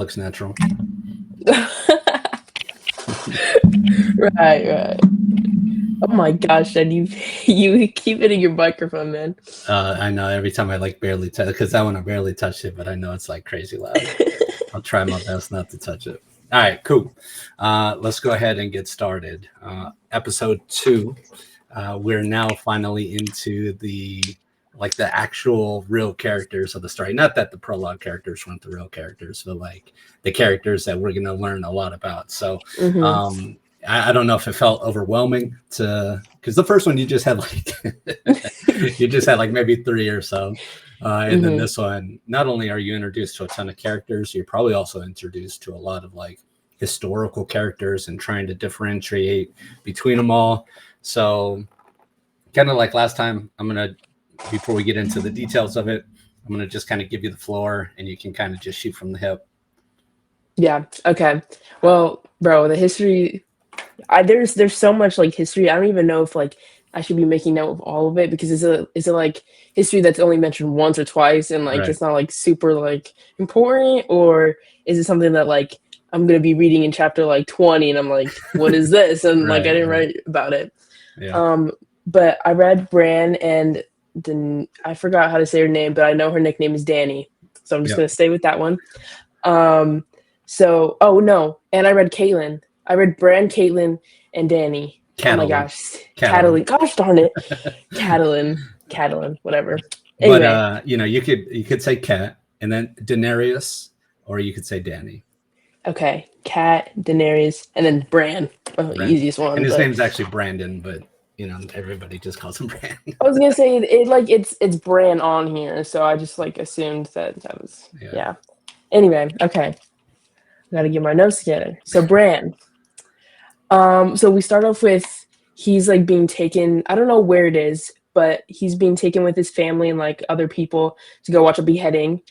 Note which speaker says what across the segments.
Speaker 1: looks natural.
Speaker 2: Right. Oh my gosh, and you keep hitting your microphone, man.
Speaker 1: I know every time I like barely touch, because that one I barely touched it, but I know it's like crazy loud. I'll try my best not to touch it. All right, cool. Let's go ahead and get started. Episode 2. We're now finally into the actual real characters of the story. Not that the prologue characters weren't the real characters, but like the characters that we're going to learn a lot about. So I don't know if it felt overwhelming because the first one you just had like maybe 3 or so. And then this one, not only are you introduced to a ton of characters, you're probably also introduced to a lot of like historical characters and trying to differentiate between them all. So kind of like last time, before we get into the details of it, I'm going to just kind of give you the floor and you can kind of just shoot from the hip.
Speaker 2: Yeah. Okay. Well, bro, the history, there's so much like history. I don't even know if like I should be making note of all of it, because is it like history that's only mentioned once or twice and like it's not like super like important, or is it something that like I'm gonna be reading in chapter like 20 and I'm like, what is this? And like I didn't write about it.
Speaker 1: Yeah.
Speaker 2: But I read Bran, and then I forgot how to say her name, but I know her nickname is Dany, so I'm just gonna stay with that one. So, oh no, and I read Catelyn. I read Bran, Catelyn, and Dany.
Speaker 1: Catelyn.
Speaker 2: Oh my gosh, Catelyn. Gosh darn it, Catelyn. Whatever. Anyway.
Speaker 1: But you could say Cat, and then Daenerys, or you could say Dany.
Speaker 2: Okay, Cat, Daenerys, and then Bran. Easiest one.
Speaker 1: And his name's actually Brandon, but everybody just calls him Bran.
Speaker 2: I was gonna say it's Bran on here, so I just like assumed that was yeah. Anyway, okay. Got to get my notes together. So Bran. So we start off with he's like being taken. I don't know where it is, but he's being taken with his family and like other people to go watch a beheading.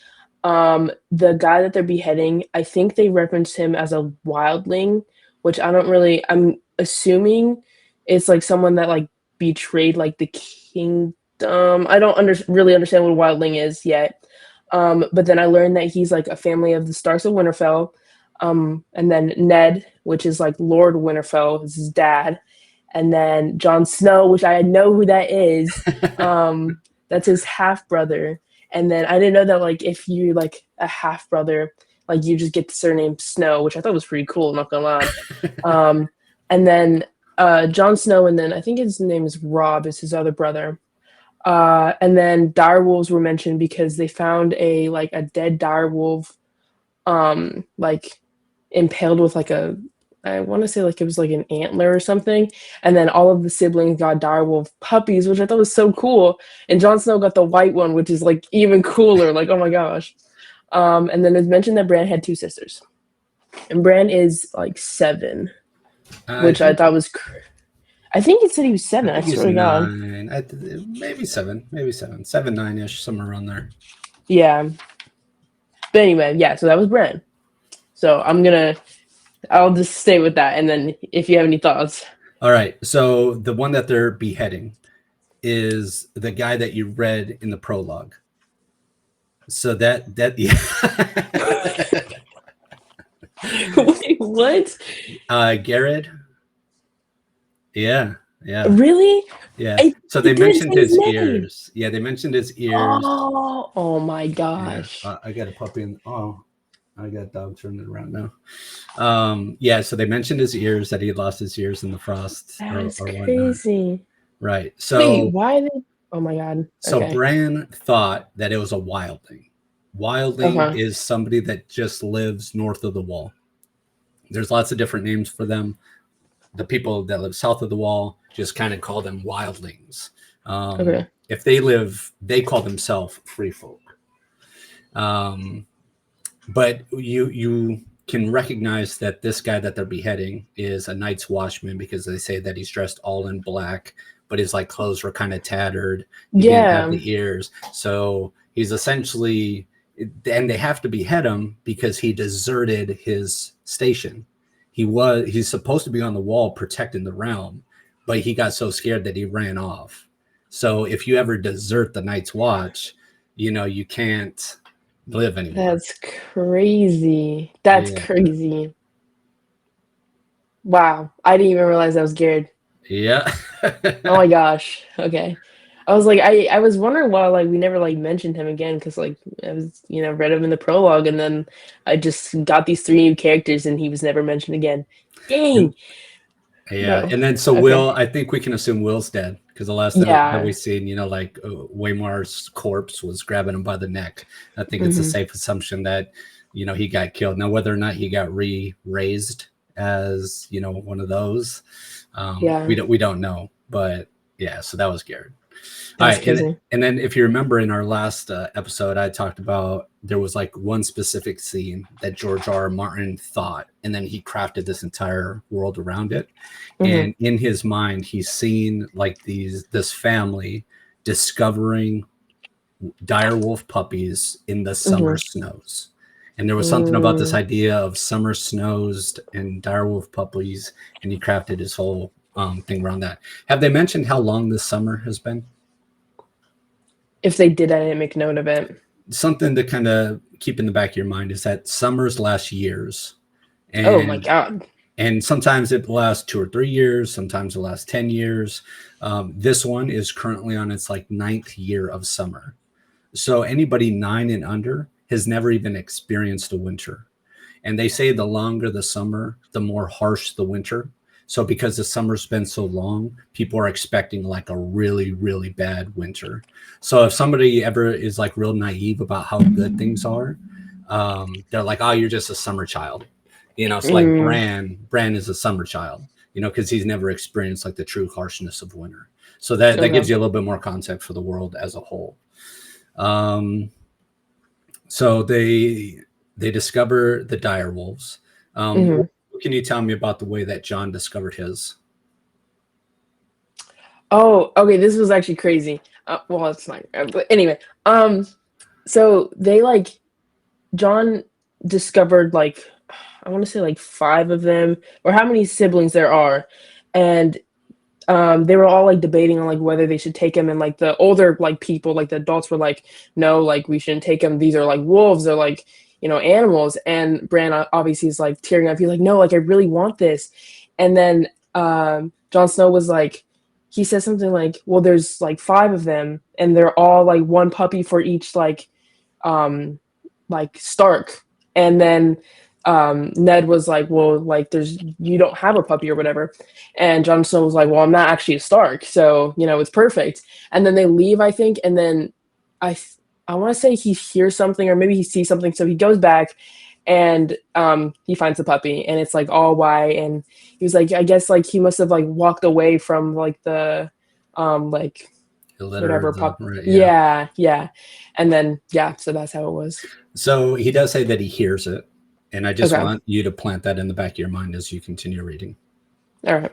Speaker 2: The guy that they're beheading, I think they reference him as a wildling, which I'm assuming it's like someone that like betrayed like the kingdom. I don't really understand what a wildling is yet. But then I learned that he's like a family of the Starks of Winterfell. And then Ned, which is like Lord Winterfell, is his dad. And then Jon Snow, which I know who that is. That's his half brother. And then I didn't know that like if you're like a half brother, like you just get the surname Snow, which I thought was pretty cool, not gonna lie. And then Jon Snow, and then I think his name is Robb, is his other brother. And then direwolves were mentioned because they found a dead direwolf like impaled with like I want to say like it was like an antler or something, and then all of the siblings got direwolf puppies, which I thought was so cool, and Jon Snow got the white one, which is like even cooler. Like, oh my gosh. And then it's mentioned that Bran had 2 sisters, and Bran is like 7, which I thought was I think it said he was 7. I swear to God.
Speaker 1: Maybe 7, 9-ish, somewhere around there.
Speaker 2: Yeah. But anyway, yeah, so that was Bran. So I'll just stay with that, and then if you have any thoughts.
Speaker 1: All right. So the one that they're beheading is the guy that you read in the prologue. So that
Speaker 2: Wait, what?
Speaker 1: Garrett. Yeah.
Speaker 2: Really?
Speaker 1: Yeah. So they mentioned his ears. Yeah, they mentioned his ears.
Speaker 2: Oh my gosh.
Speaker 1: Yeah. I got a puppy in. Oh, I got a dog turning around now. Yeah, so they mentioned his ears, that he lost his ears in the frost.
Speaker 2: That's crazy.
Speaker 1: Whatnot. Right. So
Speaker 2: wait, why did? Oh my God.
Speaker 1: So Bran thought that it was a wildling. Wildling is somebody that just lives north of the wall. There's lots of different names for them. The people that live south of the wall just kind of call them wildlings. If they call themselves free folk. But you can recognize that this guy that they're beheading is a Night's Watchman, because they say that he's dressed all in black, but his like clothes were kind of tattered. He didn't have the ears. So he's essentially, and they have to behead him because he deserted his station. He's supposed to be on the wall protecting the realm, but he got so scared that he ran off. So if you ever desert the Night's Watch, you can't live anymore.
Speaker 2: That's crazy. That's crazy. Wow. I didn't even realize that was Garrett.
Speaker 1: Yeah.
Speaker 2: Oh my gosh. Okay. I was like, I was wondering why like we never like mentioned him again because like I was read him in the prologue and then I just got these three new characters and he was never mentioned again. Dang.
Speaker 1: Yeah,
Speaker 2: Bro.
Speaker 1: and then so
Speaker 2: Okay.
Speaker 1: Will, I think we can assume Will's dead because the last that we
Speaker 2: Yeah.
Speaker 1: seen, like Waymar's corpse was grabbing him by the neck. I think it's a
Speaker 2: Mm-hmm.
Speaker 1: safe assumption that he got killed. Now, whether or not he got raised as one of those,
Speaker 2: Yeah.
Speaker 1: we don't know. But yeah, so that was Garrett. All
Speaker 2: That's
Speaker 1: right,
Speaker 2: crazy.
Speaker 1: and then if you remember in our last episode, I talked about there was like one specific scene that George R.R. Martin thought, and then he crafted this entire world around it.
Speaker 2: Mm-hmm.
Speaker 1: And in his mind, he's seen like this family discovering direwolf puppies in the summer snows. And there was something about this idea of summer snows and direwolf puppies, and he crafted his whole thing around that. Have they mentioned how long this summer has been?
Speaker 2: If they did, I didn't make note of it.
Speaker 1: Something to kind of keep in the back of your mind is that summers last years,
Speaker 2: Oh my
Speaker 1: and
Speaker 2: god.
Speaker 1: and sometimes it lasts 2 or 3 years, sometimes it lasts 10 years. This one is currently on its like 9th year of summer, so anybody 9 and under has never even experienced a winter. And they say the longer the summer, the more harsh the winter. So because the summer's been so long, people are expecting like a really, really bad winter. So if somebody ever is like real naive about how good things are, they're like, oh, you're just a summer child. So like Bran is a summer child, because he's never experienced like the true harshness of winter. So that gives you a little bit more context for the world as a whole. So they discover the dire wolves. What can you tell me about the way that John discovered his?
Speaker 2: Oh, okay. This was actually crazy. Well, it's not. But anyway, so they like John discovered like I want to say like 5 of them or how many siblings there are, and they were all like debating on like whether they should take him, and like the older like people, like the adults were like, no, like we shouldn't take him. These are like wolves. They're like animals. And Bran obviously is like tearing up. He's like, no, like I really want this. And then Jon Snow was like, he said something like, well, there's like 5 of them, and they're all like one puppy for each like Stark. And then Ned was like, well, like you don't have a puppy or whatever. And Jon Snow was like, well, I'm not actually a Stark, so it's perfect. And then they leave, I think, and then I want to say he hears something or maybe he sees something, so he goes back and he finds the puppy, and it's like all white, and he was like, I guess like he must have like walked away from like the like whatever pup.
Speaker 1: Right,
Speaker 2: Yeah. And then so that's how it was.
Speaker 1: So he does say that he hears it, and I just
Speaker 2: Okay.
Speaker 1: want you to plant that in the back of your mind as you continue reading.
Speaker 2: All right.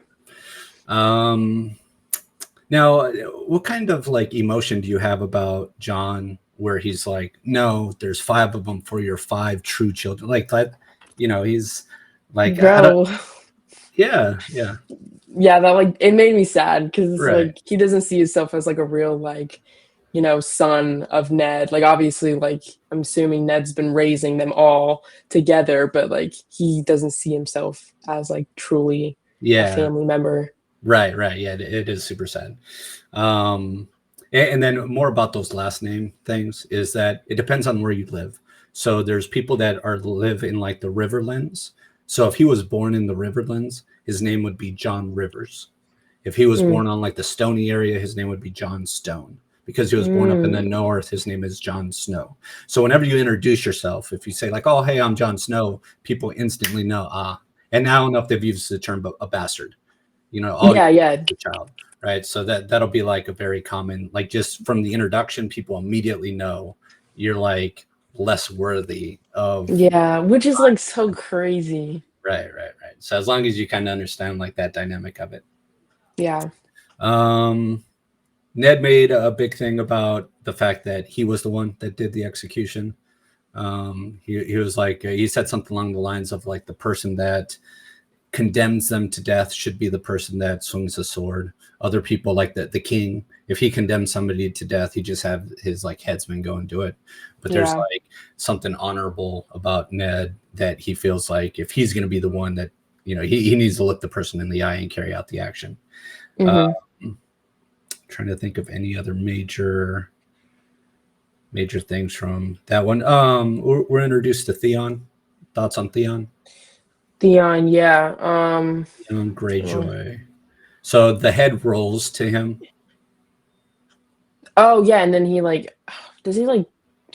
Speaker 1: Now, what kind of like emotion do you have about John, where he's like, no, there's 5 of them for your 5 true children, like that? He's like,
Speaker 2: Bro.
Speaker 1: Yeah,
Speaker 2: that like it made me sad because it's
Speaker 1: right.
Speaker 2: like he doesn't see himself as like a real like son of Ned. Like obviously like I'm assuming Ned's been raising them all together, but like he doesn't see himself as like truly a family member.
Speaker 1: Right. Yeah, it is super sad. And then more about those last name things is that it depends on where you live. So there's people that live in like the Riverlands. So if he was born in the Riverlands, his name would be John Rivers. If he was born on like the Stony area, his name would be John Stone. Because he was born up in the north, his name is Jon Snow. So whenever you introduce yourself, if you say like, oh, hey, I'm Jon Snow, people instantly know, and I don't know if they've used the term, but a bastard. The child, right? So that'll be like a very common, like just from the introduction, people immediately know you're like less worthy of.
Speaker 2: Yeah, which is like so crazy.
Speaker 1: Right. So as long as you kind of understand like that dynamic of it.
Speaker 2: Yeah.
Speaker 1: Ned made a big thing about the fact that he was the one that did the execution. He was like, he said something along the lines of like the person that condemns them to death should be the person that swings the sword. Other people, like the king, if he condemns somebody to death, he just have his like headsman go and do it. But there's like something honorable about Ned that he feels like if he's going to be the one that, you know, he needs to look the person in the eye and carry out the action. Trying to think of any other major things from that one. We're introduced to Theon. Thoughts on Theon?
Speaker 2: Theon, yeah.
Speaker 1: Theon Greyjoy. So the head rolls to him.
Speaker 2: Oh yeah, and then he like, does he like?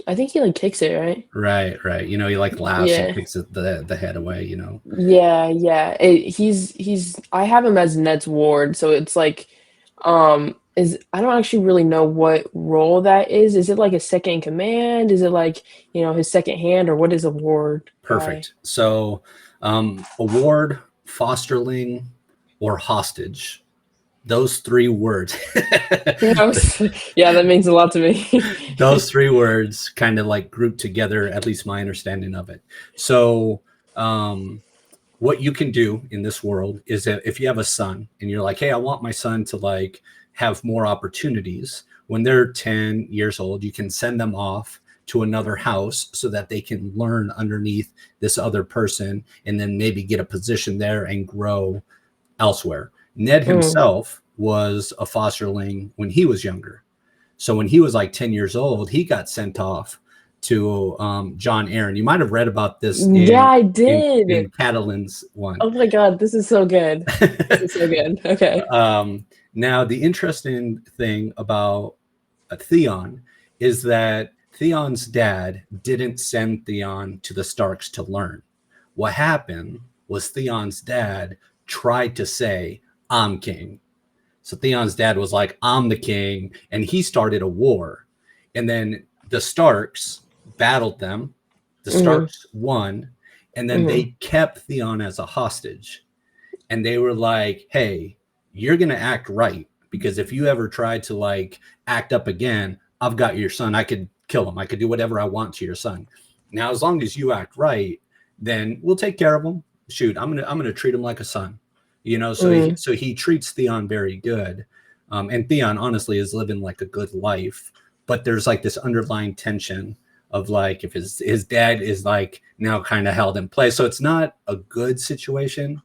Speaker 2: I think he like kicks it, right?
Speaker 1: Right. You know, he like laughs and kicks the head away. You know.
Speaker 2: Yeah. He's. I have him as Ned's ward, so it's like, is I don't actually really know what role that is. Is it like a second in command? Is it like, you know, his second hand, or what is a ward?
Speaker 1: Perfect. So, a ward, fosterling, or hostage. Those 3 words.
Speaker 2: Yeah, that means a lot to me.
Speaker 1: Those 3 words kind of like grouped together, at least my understanding of it. So, what you can do in this world is that if you have a son and you're like, hey, I want my son to like have more opportunities, when they're 10 years old, you can send them off to another house so that they can learn underneath this other person and then maybe get a position there and grow elsewhere. Ned himself was a fosterling when he was younger. So when he was like 10 years old, he got sent off to Jon Arryn. You might have read about this.
Speaker 2: I did.
Speaker 1: In Catelyn's one.
Speaker 2: Oh my God, this is so good. This is so good. Okay.
Speaker 1: Now, the interesting thing about Theon is that Theon's dad didn't send Theon to the Starks to learn. What happened was Theon's dad tried to say, I'm king. So Theon's dad was like, I'm the king. And he started a war. And then the Starks battled them. The Starks won. And then they kept Theon as a hostage. And they were like, hey, you're going to act right. Because if you ever try to like act up again, I've got your son. I could kill him. I could do whatever I want to your son. Now, as long as you act right, then we'll take care of him. Shoot, I'm gonna treat him like a son. You know, so he treats Theon very good. And Theon honestly is living like a good life, but there's like this underlying tension of like, if his dad is like now kind of held in place. So it's not a good situation.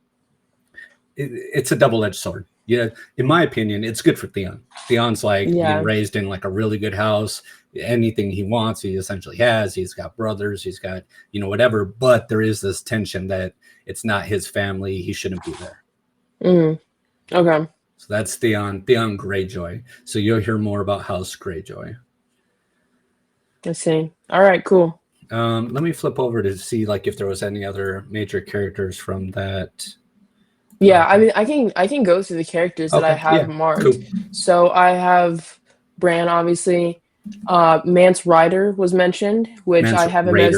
Speaker 1: It's a double-edged sword. You know, in my opinion, it's good for Theon. Theon's like being raised in like a really good house. Anything he wants, he essentially has. He's got brothers, he's got, you know, whatever. But there is this tension that it's not his family. He shouldn't be there.
Speaker 2: Okay.
Speaker 1: So that's Theon Greyjoy. So you'll hear more about House Greyjoy.
Speaker 2: I see. All right, cool.
Speaker 1: Let me flip over to see like if there was any other major characters from that.
Speaker 2: Yeah, I mean, I can go through the characters that I have marked. Cool. So I have Bran, obviously. Mance Rayder was mentioned, which I have him as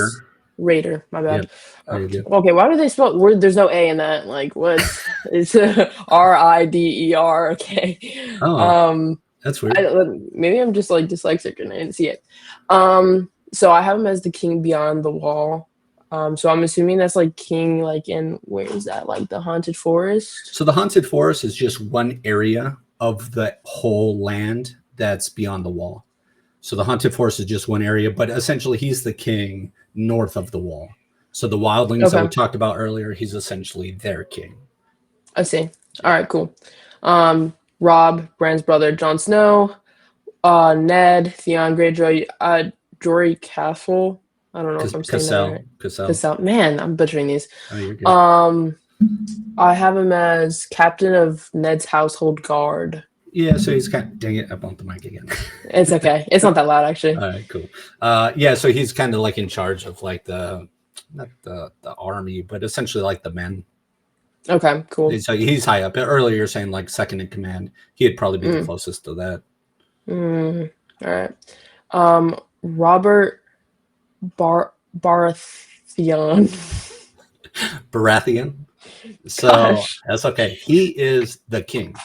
Speaker 2: Raider. My bad. Yep. Okay, why do they spell word? There's no A in that. Like, what? It's Rider. Okay.
Speaker 1: Oh, that's weird.
Speaker 2: Maybe I'm just like dyslexic and I didn't see it. So I have him as the king beyond the wall. So I'm assuming that's like king, like in where is that? Like the haunted forest?
Speaker 1: So the haunted forest is just one area of the whole land that's beyond the wall. So the haunted forest is just one area, but essentially he's the king north of the wall. So the wildlings that we talked about earlier, he's essentially their king.
Speaker 2: I see. All right, cool. Robb, Bran's brother, Jon Snow, Ned, Theon Greyjoy, Jory Castle. I don't know if I'm saying that right. Cassell. Man, I'm butchering these.
Speaker 1: Oh, you're good.
Speaker 2: I have him as captain of Ned's household guard.
Speaker 1: Yeah, so he's kind of, dang it, I bumped the mic again.
Speaker 2: It's okay. It's not that loud, actually.
Speaker 1: All right, cool. Yeah, so he's kind of like in charge of like not the army, but essentially like the men.
Speaker 2: Okay, cool.
Speaker 1: So he's high up. Earlier you're saying like second in command. He'd probably be the closest to that.
Speaker 2: All right. Robert Baratheon.
Speaker 1: Baratheon. So that's okay. He is the king.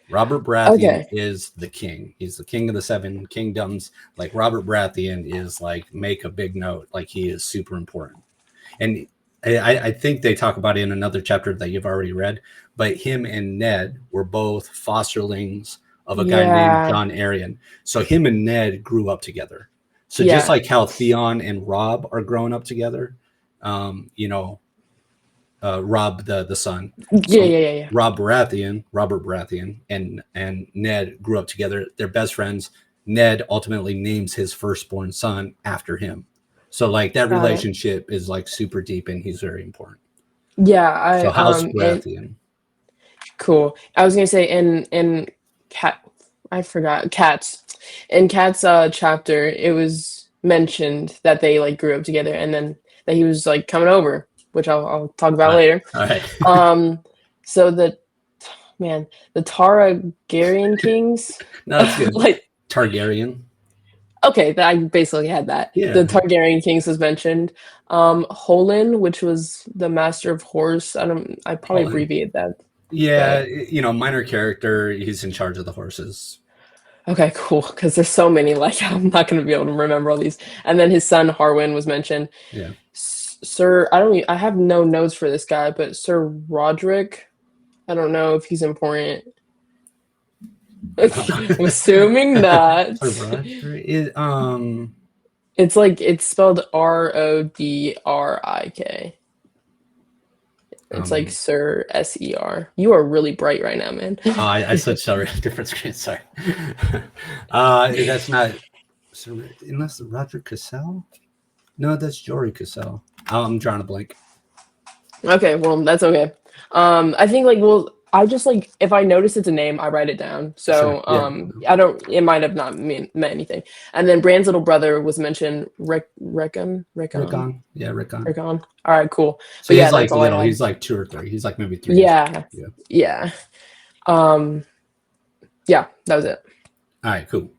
Speaker 1: Robert Baratheon is the king. He's the king of the 7 kingdoms. Like Robert Baratheon is like, make a big note. Like he is super important. And I think they talk about it in another chapter that you've already read, but him and Ned were both fosterlings of a guy named
Speaker 2: Yeah.
Speaker 1: John Arryn. So him and Ned grew up together. So just
Speaker 2: Yeah.
Speaker 1: like how Theon and Rob are growing up together, you know, Rob the son. So
Speaker 2: Yeah.
Speaker 1: Robert Baratheon, and Ned grew up together. They're best friends. Ned ultimately names his firstborn son after him. So like that
Speaker 2: Got it.
Speaker 1: relationship is like super deep, and he's very important.
Speaker 2: Yeah,
Speaker 1: So House
Speaker 2: and
Speaker 1: Baratheon.
Speaker 2: cool. I was gonna say in cat, I forgot cats. In Cat's chapter, it was mentioned that they like grew up together, and then that he was like coming over, which I'll talk about later.
Speaker 1: All right.
Speaker 2: So the Targaryen kings,
Speaker 1: No, that's good.
Speaker 2: like
Speaker 1: Targaryen.
Speaker 2: okay, I basically had that.
Speaker 1: Yeah.
Speaker 2: The Targaryen kings was mentioned. Holin, which was the master of horse. I probably
Speaker 1: Holland.
Speaker 2: abbreviate that.
Speaker 1: Yeah,
Speaker 2: But
Speaker 1: you know, minor character. He's in charge of the horses.
Speaker 2: okay, cool. Because there's so many. Like I'm not going to be able to remember all these. And then his son Harwin was mentioned.
Speaker 1: Yeah.
Speaker 2: Sir, I have no notes for this guy, but Sir Roderick. I don't know if he's important. I'm assuming not. It's like it's spelled Rodrik. It's like Sir Ser. You are really bright right now, man.
Speaker 1: I switched over to different screens. Sorry. That's not unless Roger Cassell. No, that's Jory Cassell. I'm drawing a blank.
Speaker 2: Okay, well that's okay. I think like I just like if I notice it's a name, I write it down. So
Speaker 1: Sure, yeah.
Speaker 2: I don't. It might have not meant anything. And then Bran's little brother was mentioned. Rickon.
Speaker 1: Yeah, Rickon.
Speaker 2: All right, cool.
Speaker 1: So he's like little. He's like 2 or 3. He's like maybe 3.
Speaker 2: Yeah. Yeah. Yeah, that was it.
Speaker 1: All right, cool.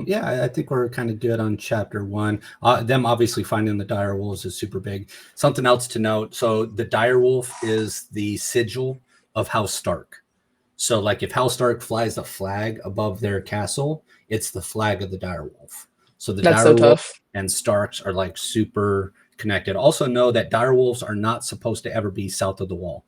Speaker 1: Yeah, I think we're kind of good on chapter 1. Them obviously finding the dire wolves is super big. Something else to note. So the dire wolf is the sigil of House Stark. So like if House Stark flies a flag above their castle, it's the flag of the dire wolf. So the dire wolf and Starks are like super connected. Also know that dire wolves are not supposed to ever be south of the wall.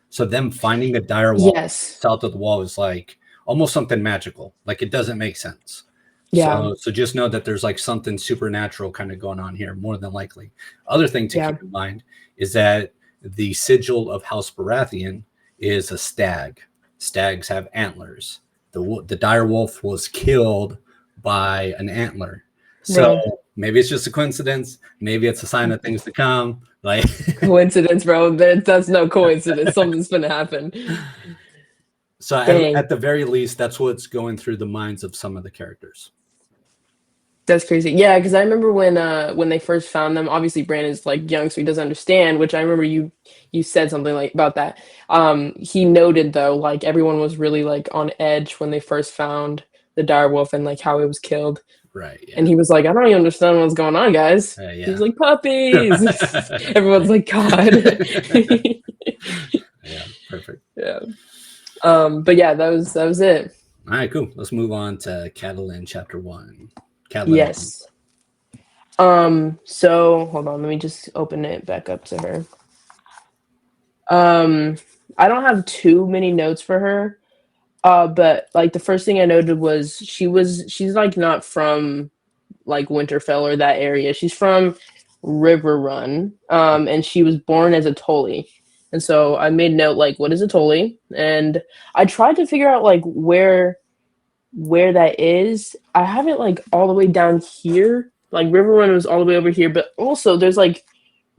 Speaker 1: So them finding a dire wolf south of the wall is like almost something magical. Like it doesn't make sense.
Speaker 2: Yeah.
Speaker 1: So just know that there's like something supernatural kind of going on here, more than likely. Other thing to keep in mind is that the sigil of House Baratheon is a stag. Stags have antlers. The dire wolf was killed by an antler. So maybe it's just a coincidence. Maybe it's a sign of things to come. Like
Speaker 2: coincidence, bro. That's no coincidence. Something's gonna happen.
Speaker 1: So at the very least, that's what's going through the minds of some of the characters.
Speaker 2: That's crazy. Yeah, because I remember when they first found them. Obviously, Bran is like young, so he doesn't understand. Which I remember you said something like about that. He noted though, like everyone was really like on edge when they first found the dire wolf and like how it was killed.
Speaker 1: Right. Yeah.
Speaker 2: And he was like, I don't even understand what's going on, guys.
Speaker 1: Yeah.
Speaker 2: He was like, puppies. Everyone's like, God.
Speaker 1: Yeah. Perfect.
Speaker 2: Yeah. But yeah, that was it.
Speaker 1: All right, cool. Let's move on to Catelyn chapter 1.
Speaker 2: Catelyn. Yes. So hold on, let me just open it back up to her. I don't have too many notes for her. But like the first thing I noted was she's like not from like Winterfell or that area. She's from Riverrun. And she was born as a Tully. And so I made note like what is a Tully? And I tried to figure out like where that is. I have it like all the way down here. Like Riverrun was all the way over here, but also there's like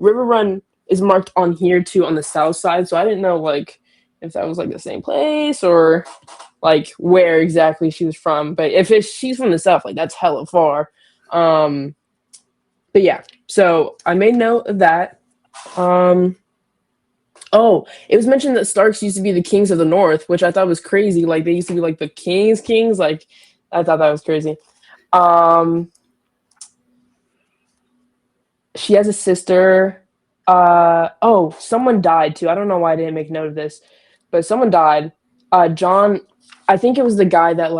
Speaker 2: Riverrun is marked on here too on the south side. So I didn't know like if that was like the same place or like where exactly she was from. But if she's from the south, like that's hella far. But yeah, so I made note of that. Oh, it was mentioned that Starks used to be the kings of the North, which I thought was crazy. Like they used to be like the kings. Like I thought that was crazy. She has a sister. Someone died too. I don't know why I didn't make note of this, but someone died. John, I think it was the guy that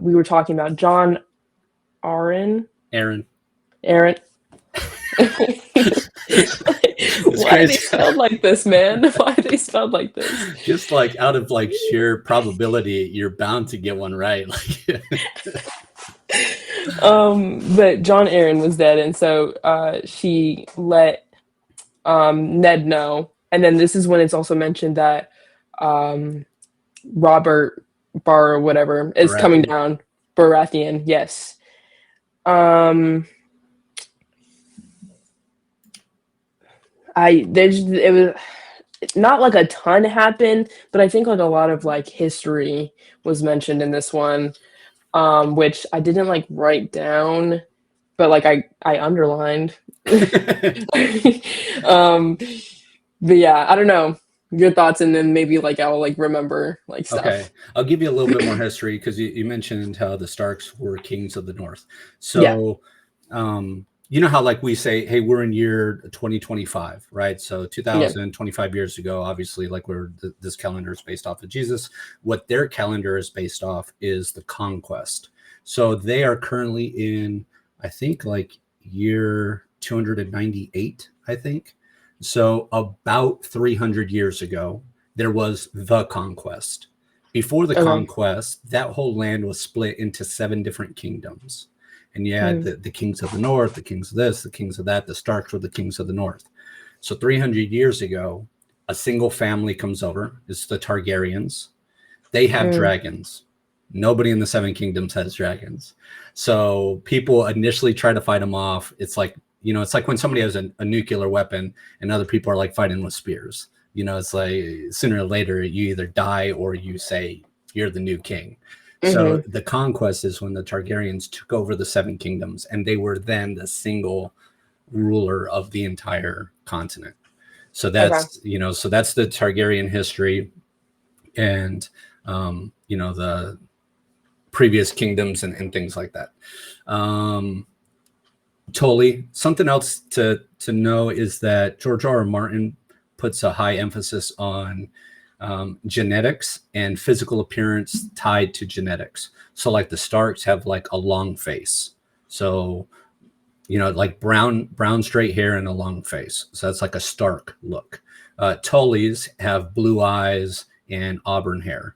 Speaker 2: we were talking about. John Aaron.
Speaker 1: It's
Speaker 2: Why are they
Speaker 1: crazy.
Speaker 2: spelled like this, man? Why are they spelled like this?
Speaker 1: Just like out of like sheer probability, you're bound to get one right. Like,
Speaker 2: But John Aaron was dead, and so she let Ned know. And then this is when it's also mentioned that Robert Barr or whatever is coming
Speaker 1: Baratheon.
Speaker 2: down. Baratheon, yes. It was not like a ton happened, but I think like a lot of like history was mentioned in this one, which I didn't like write down, but like I underlined. But yeah, I don't know your thoughts, and then maybe like I'll like remember like stuff.
Speaker 1: Okay, I'll give you a little bit more history because you mentioned how the Starks were kings of the North.
Speaker 2: Yeah.
Speaker 1: So, you know how like we say, hey, we're in year 2025, right? So 2025 years ago, obviously, like this calendar is based off of Jesus. What their calendar is based off is the conquest. So they are currently in, I think, like year 298, I think. So about 300 years ago, there was the conquest. Before the conquest, that whole land was split into 7 different kingdoms. And you had the kings of the north, the kings of this, the kings of that. The Starks were the kings of the north. So 300 years ago, a single family comes over. It's the Targaryens. They have dragons. Nobody in the 7 kingdoms has dragons. So people initially try to fight them off. It's like, you know, it's like when somebody has a nuclear weapon and other people are like fighting with spears. You know, it's like sooner or later you either die or you say you're the new king. So the conquest is when the Targaryens took over the 7 kingdoms, and they were then the single ruler of the entire continent. So that's, you know, so that's the Targaryen history, and, you know, the previous kingdoms and things like that. Totally. Something else to know is that George R.R. Martin puts a high emphasis on genetics and physical appearance tied to genetics. So like the Starks have like a long face. So, you know, like brown straight hair and a long face. So that's like a Stark look. Tullys have blue eyes and auburn hair.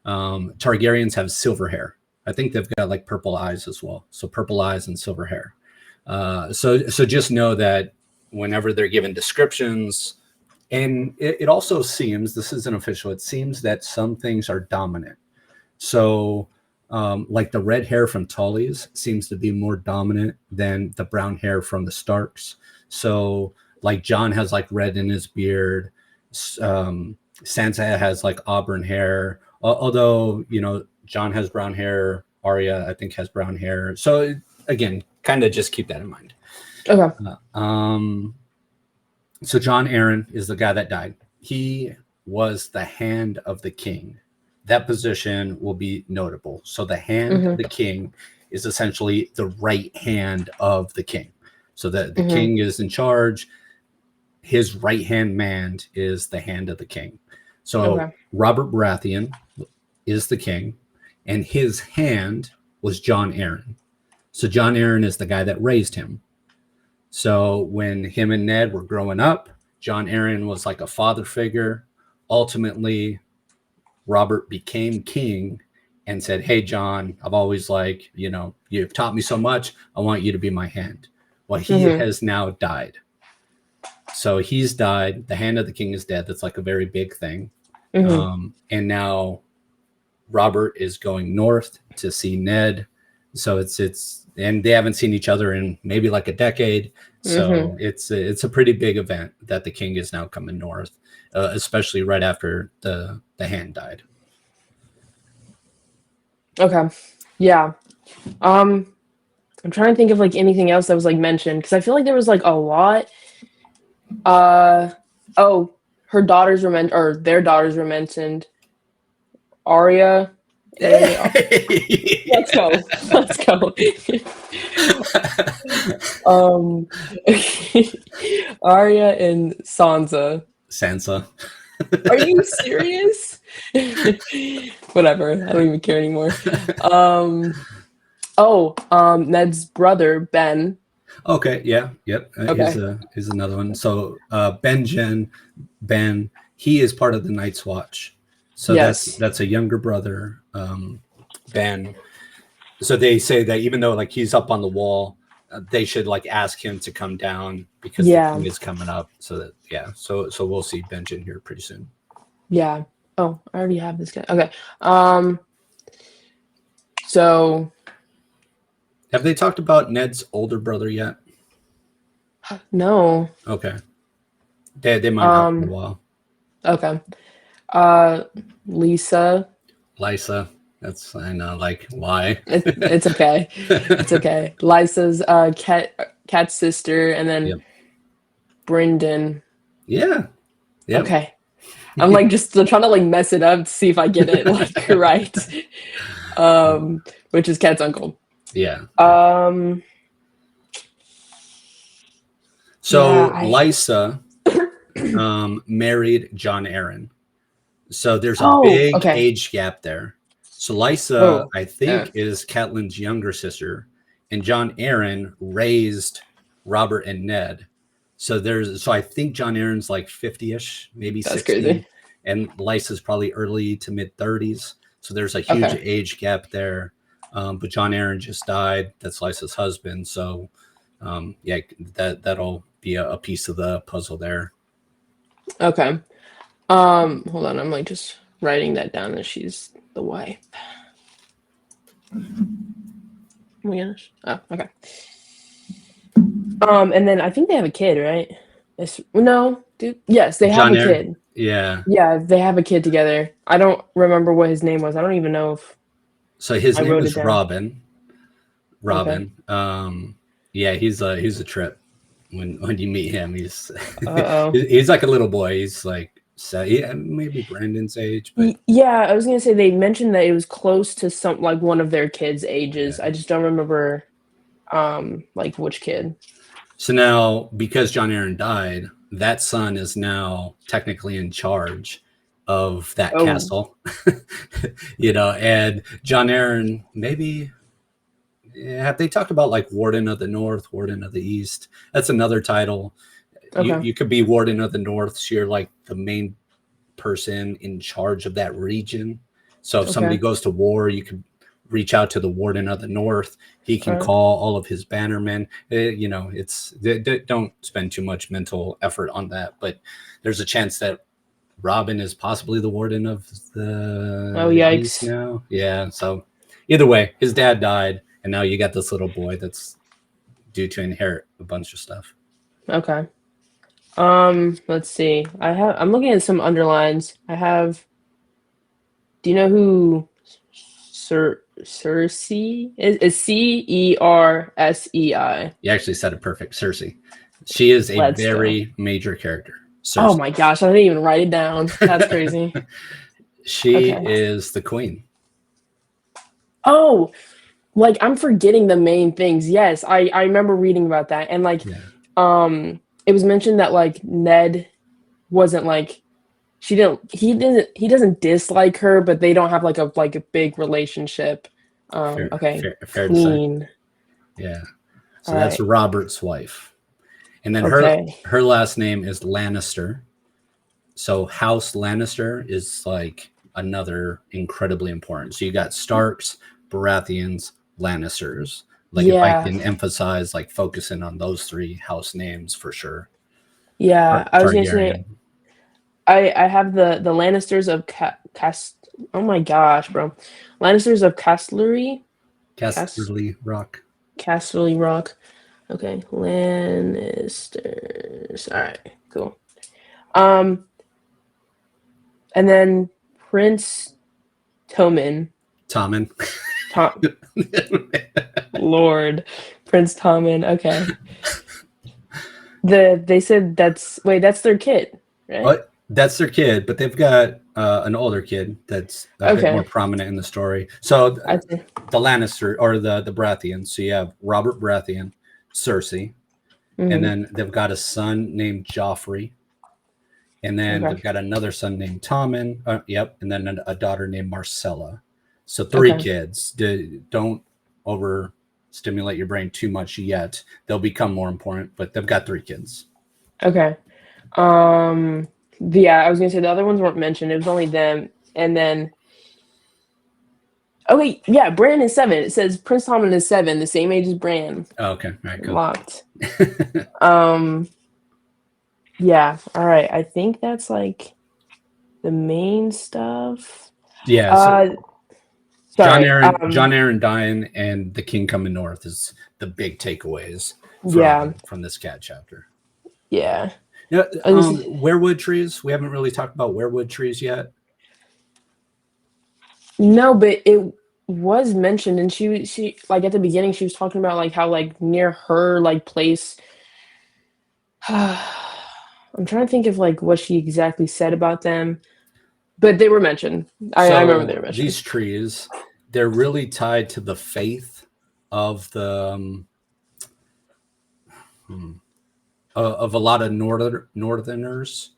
Speaker 1: Targaryens have silver hair. I think they've got like purple eyes as well. So purple eyes and silver hair. So just know that whenever they're given descriptions, and it also seems, this isn't official, it seems that some things are dominant. So like the red hair from Tullys seems to be more dominant than the brown hair from the Starks. So like Jon has like red in his beard. Sansa has like auburn hair. Although, you know, Jon has brown hair. Arya, I think, has brown hair. So again, kind of just keep that in mind.
Speaker 2: Okay.
Speaker 1: So John Aaron is the guy that died. He was the hand of the king. That position will be notable. So the hand of the king is essentially the right hand of the king. So the king is in charge. His right hand man is the hand of the king. So Robert Baratheon is the king, and his hand was John Aaron. So John Aaron is the guy that raised him. So when him and Ned were growing up, John Aaron was like a father figure. Ultimately, Robert became king and said, hey, John, I've always like, you know, you've taught me so much. I want you to be my hand. Well, he has now died. So he's died. The hand of the king is dead. That's like a very big thing. And now Robert is going north to see Ned. So it's and they haven't seen each other in maybe like a decade. So it's a pretty big event that the king is now coming north, especially right after the hand died.
Speaker 2: Okay. Yeah. I'm trying to think of like anything else that was like mentioned, because I feel like there was like a lot. Her daughters were mentioned, or their daughters were mentioned. Arya. Let's go. Arya and Sansa. Are you serious? Whatever. I don't even care anymore. Ned's brother, Ben.
Speaker 1: Okay, yeah, yep.
Speaker 2: Okay.
Speaker 1: Is another one. So Ben, he is part of the Night's Watch. So
Speaker 2: Yes.
Speaker 1: that's a younger brother, Ben. So they say that even though like he's up on the wall, they should like ask him to come down because the
Speaker 2: Yeah.
Speaker 1: king is coming up. So that yeah, so we'll see Benjen here pretty soon.
Speaker 2: Yeah. Oh, I already have this guy. Okay. Um. So
Speaker 1: Have they talked about Ned's older brother yet?
Speaker 2: no.
Speaker 1: Okay, they might not for a
Speaker 2: Um.
Speaker 1: while.
Speaker 2: Okay. Lisa.
Speaker 1: Lysa, that's I know like why.
Speaker 2: It's okay. It's okay. Lisa's cat's sister, and then
Speaker 1: Yep.
Speaker 2: Brendan.
Speaker 1: Yeah. Yep.
Speaker 2: Okay. I'm like just trying to like mess it up to see if I get it like right. Which is Cat's uncle.
Speaker 1: Yeah.
Speaker 2: Um.
Speaker 1: So
Speaker 2: Yeah.
Speaker 1: Lysa married John Aaron. So there's a
Speaker 2: Oh.
Speaker 1: big
Speaker 2: Okay.
Speaker 1: age gap there. So Lysa,
Speaker 2: Oh.
Speaker 1: I
Speaker 2: Yeah.
Speaker 1: think, is Catelyn's younger sister, and John Aaron raised Robert and Ned. So I think John Aaron's like 50-ish, maybe
Speaker 2: That's
Speaker 1: 60,
Speaker 2: crazy.
Speaker 1: and Lysa's probably early to mid 30s. So there's a huge
Speaker 2: Okay.
Speaker 1: age gap there. But John Aaron just died. That's Lysa's husband. So yeah, that'll be a piece of the puzzle there.
Speaker 2: Okay. Hold on. I'm like just writing that down that she's the wife. Oh my gosh. Oh, okay. And then I think they have a kid, right? No, dude. Yes, they have
Speaker 1: John
Speaker 2: a
Speaker 1: Aaron,
Speaker 2: kid.
Speaker 1: yeah.
Speaker 2: Yeah, they have a kid together. I don't remember what his name was. I don't even know if
Speaker 1: So his
Speaker 2: I
Speaker 1: name
Speaker 2: wrote it
Speaker 1: is
Speaker 2: down.
Speaker 1: Robin.
Speaker 2: Okay.
Speaker 1: Robin. Yeah, he's a trip. When you meet him, he's
Speaker 2: Uh-oh.
Speaker 1: he's like a little boy. He's like yeah, maybe Brandon's age, but
Speaker 2: Yeah, I was gonna say they mentioned that it was close to some like one of their kids' ages.
Speaker 1: yeah.
Speaker 2: I just don't remember like which kid.
Speaker 1: So now because John Aaron died, that son is now technically in charge of that
Speaker 2: Oh,
Speaker 1: castle. And John Aaron maybe have they talked about like Warden of the North, Warden of the East? That's another title.
Speaker 2: okay.
Speaker 1: You could be Warden of the North, so you're like the main person in charge of that region. So if somebody
Speaker 2: Okay.
Speaker 1: goes to war, you could reach out to the Warden of the North. He can
Speaker 2: All right.
Speaker 1: call all of his bannermen. It's don't spend too much mental effort on that, but there's a chance that Robin is possibly the Warden of
Speaker 2: Oh,
Speaker 1: the East
Speaker 2: yikes.
Speaker 1: now. Yeah. So either way, his dad died, and now you got this little boy that's due to inherit a bunch of stuff.
Speaker 2: Okay. Let's see. I'm looking at some underlines. Do you know who Cersei is? Cersei.
Speaker 1: You actually said it perfect. Cersei. She is a
Speaker 2: Let's go.
Speaker 1: very major character.
Speaker 2: Oh
Speaker 1: Cersei.
Speaker 2: my gosh, I didn't even write it down. That's crazy.
Speaker 1: She
Speaker 2: Okay.
Speaker 1: is the queen.
Speaker 2: Oh, like I'm forgetting the main things. Yes, I remember reading about that. And like
Speaker 1: Yeah.
Speaker 2: it was mentioned that like Ned wasn't like he doesn't dislike her, but they don't have like a big relationship. Okay.
Speaker 1: Fair to say.
Speaker 2: Queen.
Speaker 1: Yeah. So
Speaker 2: All
Speaker 1: that's
Speaker 2: right.
Speaker 1: Robert's wife. And then
Speaker 2: Okay.
Speaker 1: her last name is Lannister. So House Lannister is like another incredibly important. So you got Starks, Baratheons, Lannisters. Like if I
Speaker 2: Yeah.
Speaker 1: can emphasize like focusing on those three house names for sure.
Speaker 2: Yeah. I was gonna say
Speaker 1: Targaryen.
Speaker 2: I have the Lannisters of Cast. Oh my gosh, bro. Lannisters of Castellary.
Speaker 1: Casterly Rock.
Speaker 2: Casterly Rock. Okay, Lannisters. All right, cool. Um, and then Prince Tommen.
Speaker 1: Tommen.
Speaker 2: Tom, Lord, Prince Tommen. Okay. They said that's their kid, right?
Speaker 1: What? That's their kid, but they've got an older kid that's a bit more
Speaker 2: Okay.
Speaker 1: prominent in the story. So
Speaker 2: I see.
Speaker 1: the Lannister or the Baratheons. So you have Robert Baratheon, Cersei, and
Speaker 2: Mm-hmm.
Speaker 1: then they've got a son named Joffrey, and then
Speaker 2: Okay.
Speaker 1: they've got another son named Tommen. Yep, and then a daughter named Marcella. So three
Speaker 2: Okay.
Speaker 1: kids. Don't over stimulate your brain too much yet. They'll become more important, but they've got 3 kids.
Speaker 2: Okay. Yeah, I was gonna say the other ones weren't mentioned. It was only them, and then. Oh wait, yeah, Bran is 7. It says Prince Tommen is 7, the same age as Bran.
Speaker 1: Oh, okay, all right, cool.
Speaker 2: Locked. Yeah, all right. I think that's like the main stuff.
Speaker 1: Yeah.
Speaker 2: Sorry.
Speaker 1: Jon Arryn dying and the king coming north is the big takeaways from this cat chapter.
Speaker 2: Yeah.
Speaker 1: Weirwood trees. We haven't really talked about weirwood trees yet.
Speaker 2: No, but it was mentioned, and she like at the beginning she was talking about like how like near her like place. I'm trying to think of like what she exactly said about them, but they were mentioned. I remember they were mentioned.
Speaker 1: These trees, they're really tied to the faith of the of a lot of Northerners.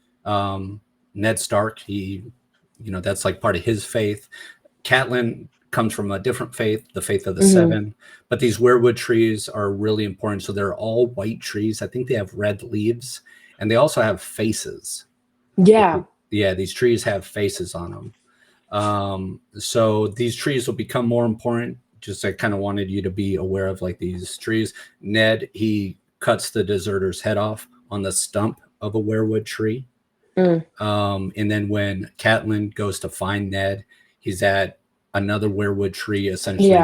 Speaker 1: Ned Stark, that's like part of his faith. Catelyn comes from a different faith, the faith of the 7. But these weirwood trees are really important. So they're all white trees. I think they have red leaves, and they also have faces.
Speaker 2: Yeah.
Speaker 1: Yeah, these trees have faces on them. So these trees will become more important. Just I kind of wanted you to be aware of like these trees. Ned, he cuts the deserter's head off on the stump of a weirwood tree. And then when Catelyn goes to find Ned, he's at another weirwood tree, essentially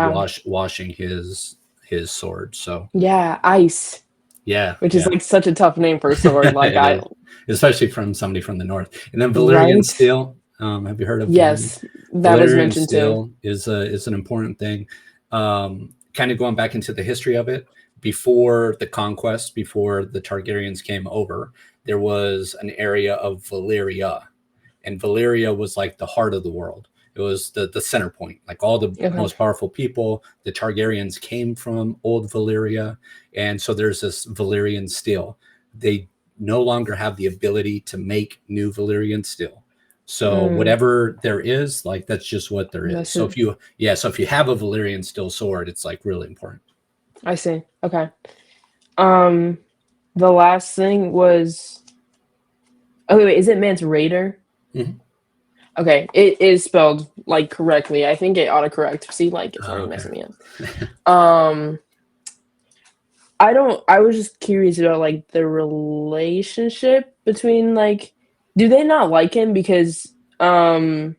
Speaker 1: washing his sword. So
Speaker 2: yeah, Ice.
Speaker 1: Yeah,
Speaker 2: which is like such a tough name for a sword. Like
Speaker 1: especially from somebody from the north. And then Valyrian steel. Have you heard of?
Speaker 2: Yes, that was mentioned
Speaker 1: steel
Speaker 2: too.
Speaker 1: Is an important thing. Kind of going back into the history of it. Before the conquest, before the Targaryens came over, there was an area of Valyria, and Valyria was like the heart of the world. It was the center point, like all the most powerful people. The Targaryens came from old Valyria, and so there's this Valyrian steel. They no longer have the ability to make new Valyrian steel. So whatever there is, like that's just what there is. So if you have a Valyrian steel sword, it's like really important.
Speaker 2: I see. Okay. The last thing was. Oh wait, is it Mance Raider?
Speaker 1: Mm-hmm.
Speaker 2: Okay, it is spelled like correctly. I think it autocorrect. See, like it's already messing me up. I was just curious about like the relationship between like, do they not like him because hold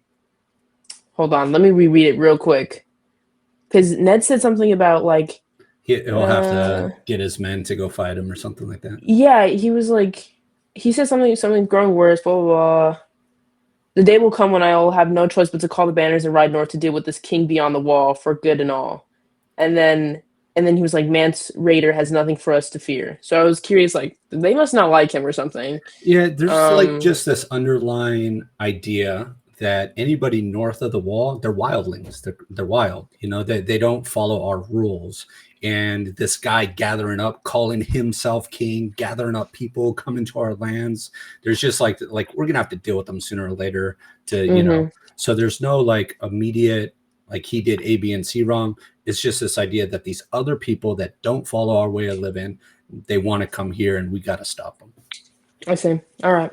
Speaker 2: on, let me reread it real quick. Because Ned said something about like
Speaker 1: he'll have to get his men to go fight him or something like that.
Speaker 2: Yeah, he was like, he said something growing worse, blah blah blah. The day will come when I will have no choice but to call the banners and ride north to deal with this king beyond the wall for good and all. And then he was like, Mance Raider has nothing for us to fear. So I was curious, like, they must not like him or something.
Speaker 1: Yeah, there's like just this underlying idea that anybody north of the wall, they're wildlings. They're wild. They don't follow our rules. And this guy gathering up, calling himself king, gathering up people coming to our lands. There's just like we're gonna have to deal with them sooner or later. So there's no like immediate like he did A, B, and C wrong. It's just this idea that these other people that don't follow our way of living, they want to come here, and we got to stop them.
Speaker 2: I see. All right,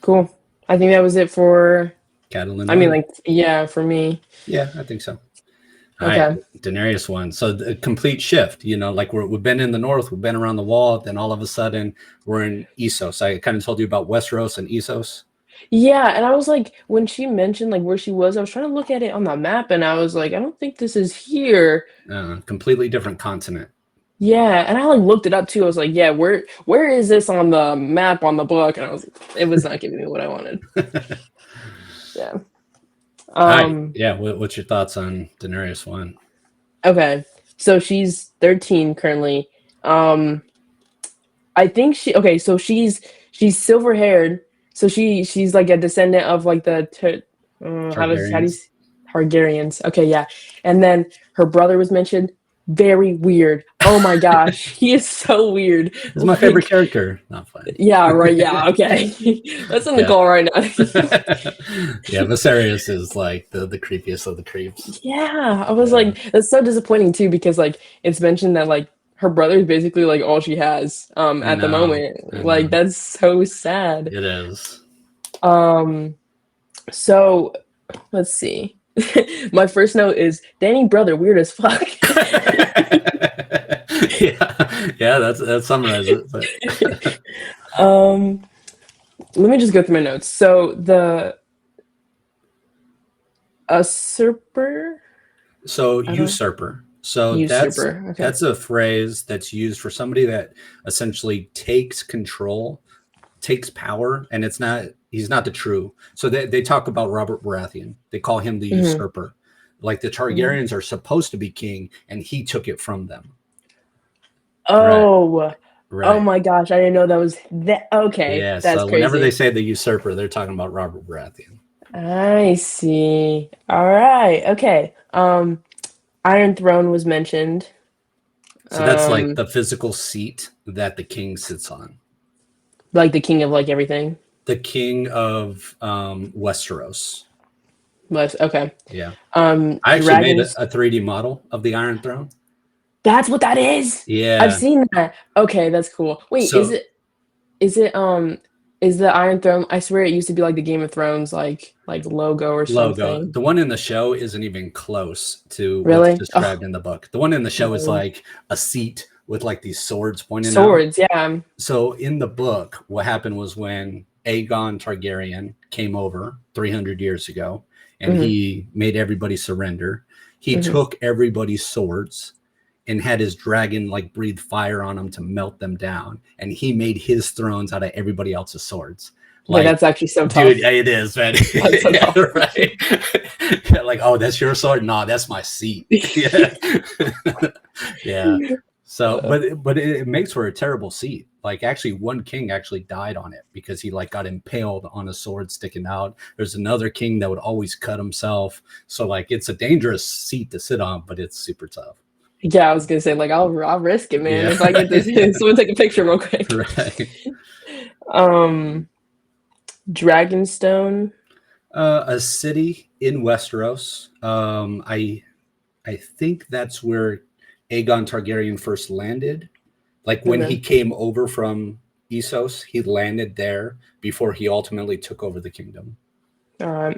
Speaker 2: cool. I think that was it for
Speaker 1: Catelyn.
Speaker 2: I mean, like, yeah, for me.
Speaker 1: Yeah, I think so. All right, Daenerys won. So the complete shift, like we've been in the north, we've been around the wall, then all of a sudden we're in Essos. I kind of told you about Westeros and Essos.
Speaker 2: Yeah, and I was like, when she mentioned like where she was, I was trying to look at it on the map, and I was like, I don't think this is here.
Speaker 1: Completely different continent.
Speaker 2: Yeah, and I like looked it up too. I was like, yeah, where is this on the map on the book? And it was not giving me what I wanted. Yeah.
Speaker 1: Yeah. What's your thoughts on Daenerys 1?
Speaker 2: Okay, so she's 13 currently. I think so she's silver haired. So she's like a descendant of like the Targaryens. Okay, yeah. And then her brother was mentioned. very weird. Oh my gosh, he is so weird.
Speaker 1: He's my favorite character. Not fine.
Speaker 2: Yeah, right. Yeah, okay. That's in the call right now.
Speaker 1: Yeah, Viserys is like the creepiest of the creeps.
Speaker 2: Yeah, I was like, that's so disappointing too, because like it's mentioned that like her brother is basically like all she has at the moment. Like that's so sad.
Speaker 1: It is.
Speaker 2: So let's see. My first note is Danny brother weird as fuck.
Speaker 1: Yeah, that summarizes it.
Speaker 2: Let me just go through my notes. So the usurper.
Speaker 1: So usurper. So
Speaker 2: usurper.
Speaker 1: That's a phrase that's used for somebody that essentially takes control, takes power, and he's not the true. So they talk about Robert Baratheon. They call him the usurper. Like the Targaryens are supposed to be king, and he took it from them.
Speaker 2: Oh,
Speaker 1: right.
Speaker 2: Oh my gosh! I didn't know that was that. Okay,
Speaker 1: yeah.
Speaker 2: That's
Speaker 1: so
Speaker 2: crazy.
Speaker 1: Whenever they say the usurper, they're talking about Robert Baratheon.
Speaker 2: I see. All right. Okay. Iron Throne was mentioned.
Speaker 1: So that's like the physical seat that the king sits on.
Speaker 2: Like the king of like everything.
Speaker 1: The king of Westeros.
Speaker 2: Okay.
Speaker 1: Yeah. I actually made a 3D model of the Iron Throne.
Speaker 2: That's what that is.
Speaker 1: Yeah.
Speaker 2: I've seen that. Okay, that's cool. Wait, is the Iron Throne? I swear it used to be like the Game of Thrones like logo or something.
Speaker 1: The one in the show isn't even close to
Speaker 2: really?
Speaker 1: what's described in the book. The one in the show is like a seat with like these swords pointing
Speaker 2: out. Yeah.
Speaker 1: So in the book, what happened was when Aegon Targaryen came over 300 years ago and he made everybody surrender, he took everybody's swords and had his dragon like breathe fire on them to melt them down, and he made his thrones out of everybody else's swords.
Speaker 2: Like, that's actually so tough.
Speaker 1: Dude, it is, man. That's so tough. Right? Yeah, like, oh, that's your sword? No, that's my seat. Yeah. Yeah. So, but it makes for a terrible seat. Like, actually, one king actually died on it because he like got impaled on a sword sticking out. There's another king that would always cut himself. So, like, it's a dangerous seat to sit on, but it's super tough.
Speaker 2: Yeah, I was gonna say, like, I'll risk it, man. If I get this, someone take a picture real quick. Right. Dragonstone.
Speaker 1: A city in Westeros. I think that's where Aegon Targaryen first landed. Like when he came over from Essos, he landed there before he ultimately took over the kingdom.
Speaker 2: All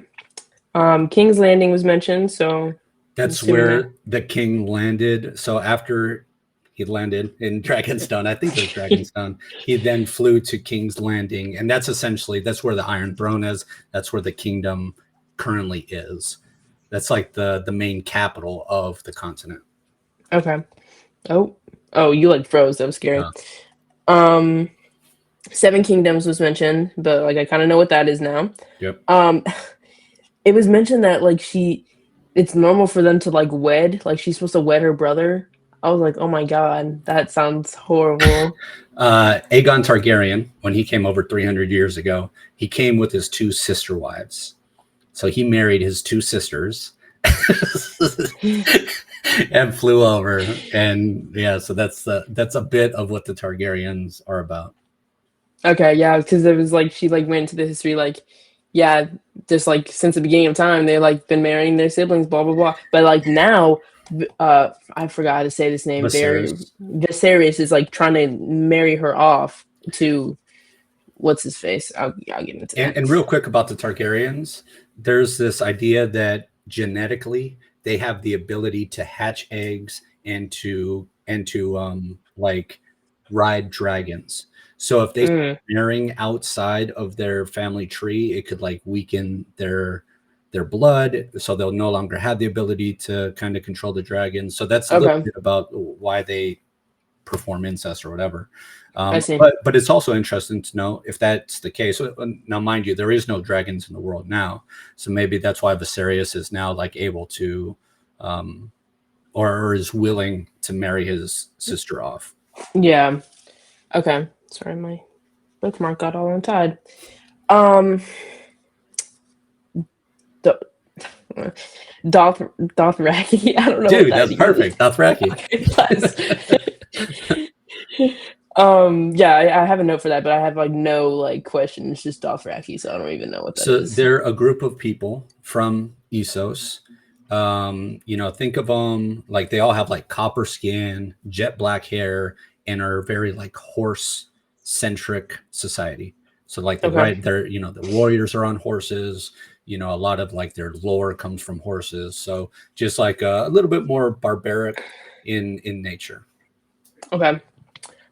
Speaker 2: right. King's Landing was mentioned, so
Speaker 1: that's where the king landed. So after he landed in Dragonstone, I think it was Dragonstone, he then flew to King's Landing, and that's where the Iron Throne is. That's where the kingdom currently is. That's like the main capital of the continent.
Speaker 2: Okay. Oh, you like froze. That was scary. Seven Kingdoms was mentioned, but like I kind of know what that is now.
Speaker 1: Yep.
Speaker 2: It was mentioned that like it's normal for them to like wed. Like she's supposed to wed her brother. I was like, oh my god, that sounds horrible.
Speaker 1: Aegon Targaryen, when he came over 300 years ago, he came with his two sister wives. So he married his two sisters and flew over. And yeah, so that's a bit of what the Targaryens are about.
Speaker 2: Okay, yeah, because it was like she like went into the history like, yeah, just like since the beginning of time, they like been marrying their siblings, blah blah blah. But like now, I forgot how to say this name. Viserys is like trying to marry her off to what's his face. I'll get into that.
Speaker 1: And real quick about the Targaryens, there's this idea that genetically they have the ability to hatch eggs and to like ride dragons. So if they start marrying outside of their family tree, it could like weaken their blood, so they'll no longer have the ability to kind of control the dragons. So that's a little bit about why they perform incest or whatever.
Speaker 2: I see.
Speaker 1: But it's also interesting to know if that's the case. Now, mind you, there is no dragons in the world now, so maybe that's why Viserys is now like able to, or is willing to marry his sister off.
Speaker 2: Yeah. Okay. Sorry, my bookmark got all untied. Dothraki. I don't know what
Speaker 1: Dude,
Speaker 2: that
Speaker 1: that's
Speaker 2: means.
Speaker 1: perfect. Dothraki.
Speaker 2: Okay, bless. Yeah, I have a note for that, but I have like no like questions, just Dothraki, so I don't even know what that
Speaker 1: So
Speaker 2: is.
Speaker 1: they're a group of people from Essos. Think of them like they all have like copper skin, jet black hair, and are very like horse centric society. So like
Speaker 2: Okay.
Speaker 1: the warriors are on horses. A lot of like their lore comes from horses. So just like a little bit more barbaric in nature.
Speaker 2: Okay.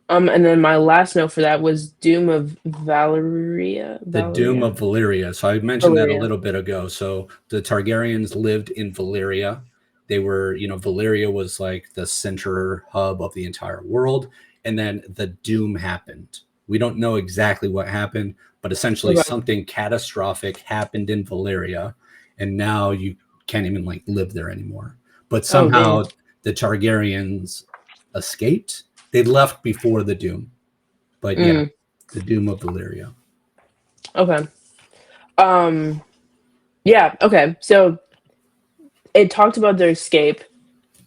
Speaker 2: And then my last note for that was Doom of
Speaker 1: The Doom of Valyria. So I mentioned that a
Speaker 2: Valyria.
Speaker 1: little bit ago. So the Targaryens lived in Valyria. They were, Valyria was like the center hub of the entire world. And then the Doom happened. We don't know exactly what happened, but essentially
Speaker 2: Okay.
Speaker 1: something catastrophic happened in Valyria. And now you can't even like live there anymore. But
Speaker 2: Oh, dang.
Speaker 1: somehow the Targaryens escaped. They left before the Doom. But yeah, the Doom of Valyria.
Speaker 2: Okay. Um, yeah, okay. So it talked about their escape.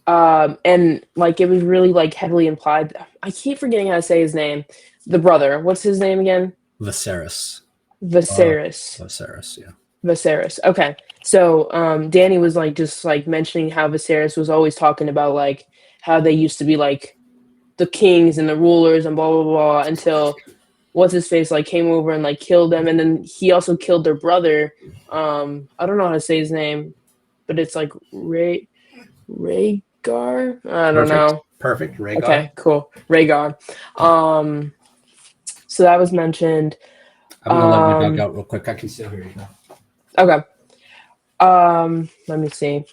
Speaker 2: And like it was really like heavily implied. I keep forgetting how to say his name. The brother. What's his name again?
Speaker 1: Viserys.
Speaker 2: Viserys.
Speaker 1: Viserys, yeah.
Speaker 2: Viserys. Okay. So Danny was like just like mentioning how Viserys was always talking about like how they used to be like the kings and the rulers and blah blah blah until what's his face like came over and like killed them, and then he also killed their brother. I don't know how to say his name, but it's like Rhaegar. I don't know.
Speaker 1: Perfect. Rhaegar.
Speaker 2: Okay, cool. Rhaegar. So that was mentioned.
Speaker 1: I'm gonna let my dog out real quick. I can still hear you.
Speaker 2: Okay. Let me see.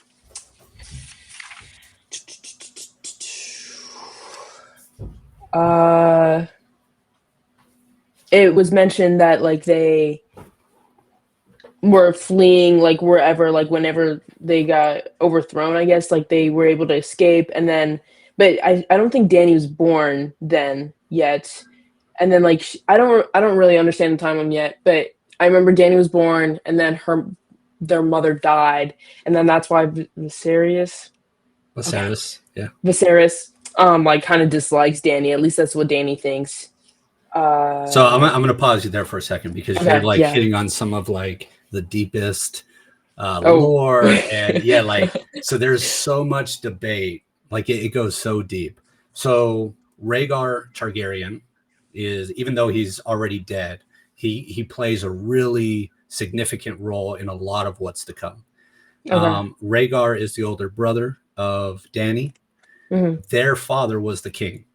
Speaker 2: It was mentioned that like they were fleeing like wherever, like whenever they got overthrown, I guess, like they were able to escape, and then but I don't think Danny was born then yet. And then like I don't really understand the timeline yet, but I remember Danny was born and then their mother died, and then that's why okay.
Speaker 1: Viserys, yeah.
Speaker 2: Viserys like kind of dislikes Danny. At least that's what Danny thinks.
Speaker 1: So I'm gonna pause you there for a second because you're
Speaker 2: Okay,
Speaker 1: like
Speaker 2: yeah.
Speaker 1: hitting on some of like the deepest
Speaker 2: Oh.
Speaker 1: lore, and yeah, like so there's so much debate. Like it goes so deep. So Rhaegar Targaryen is, even though he's already dead, he plays a really significant role in a lot of what's to come.
Speaker 2: Okay.
Speaker 1: Rhaegar is the older brother of Dany.
Speaker 2: Hmm.
Speaker 1: Their father was the king.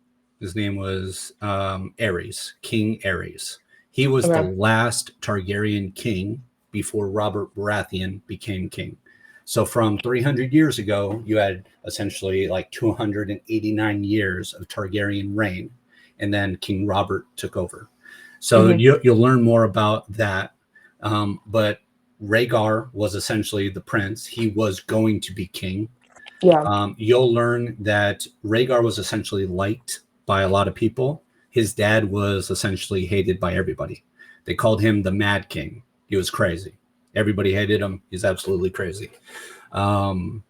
Speaker 1: His name was Aerys, King Aerys. He was the
Speaker 2: Okay.
Speaker 1: last Targaryen king before Robert Baratheon became king. So from 300 years ago, you had essentially like 289 years of Targaryen reign, and then King Robert took over. So
Speaker 2: Hmm.
Speaker 1: you'll learn more about that. But Rhaegar was essentially the prince. He was going to be king.
Speaker 2: Yeah.
Speaker 1: You'll learn that Rhaegar was essentially liked by a lot of people. His dad was essentially hated by everybody. They called him the Mad King. He was crazy. Everybody hated him. He's absolutely crazy. Um,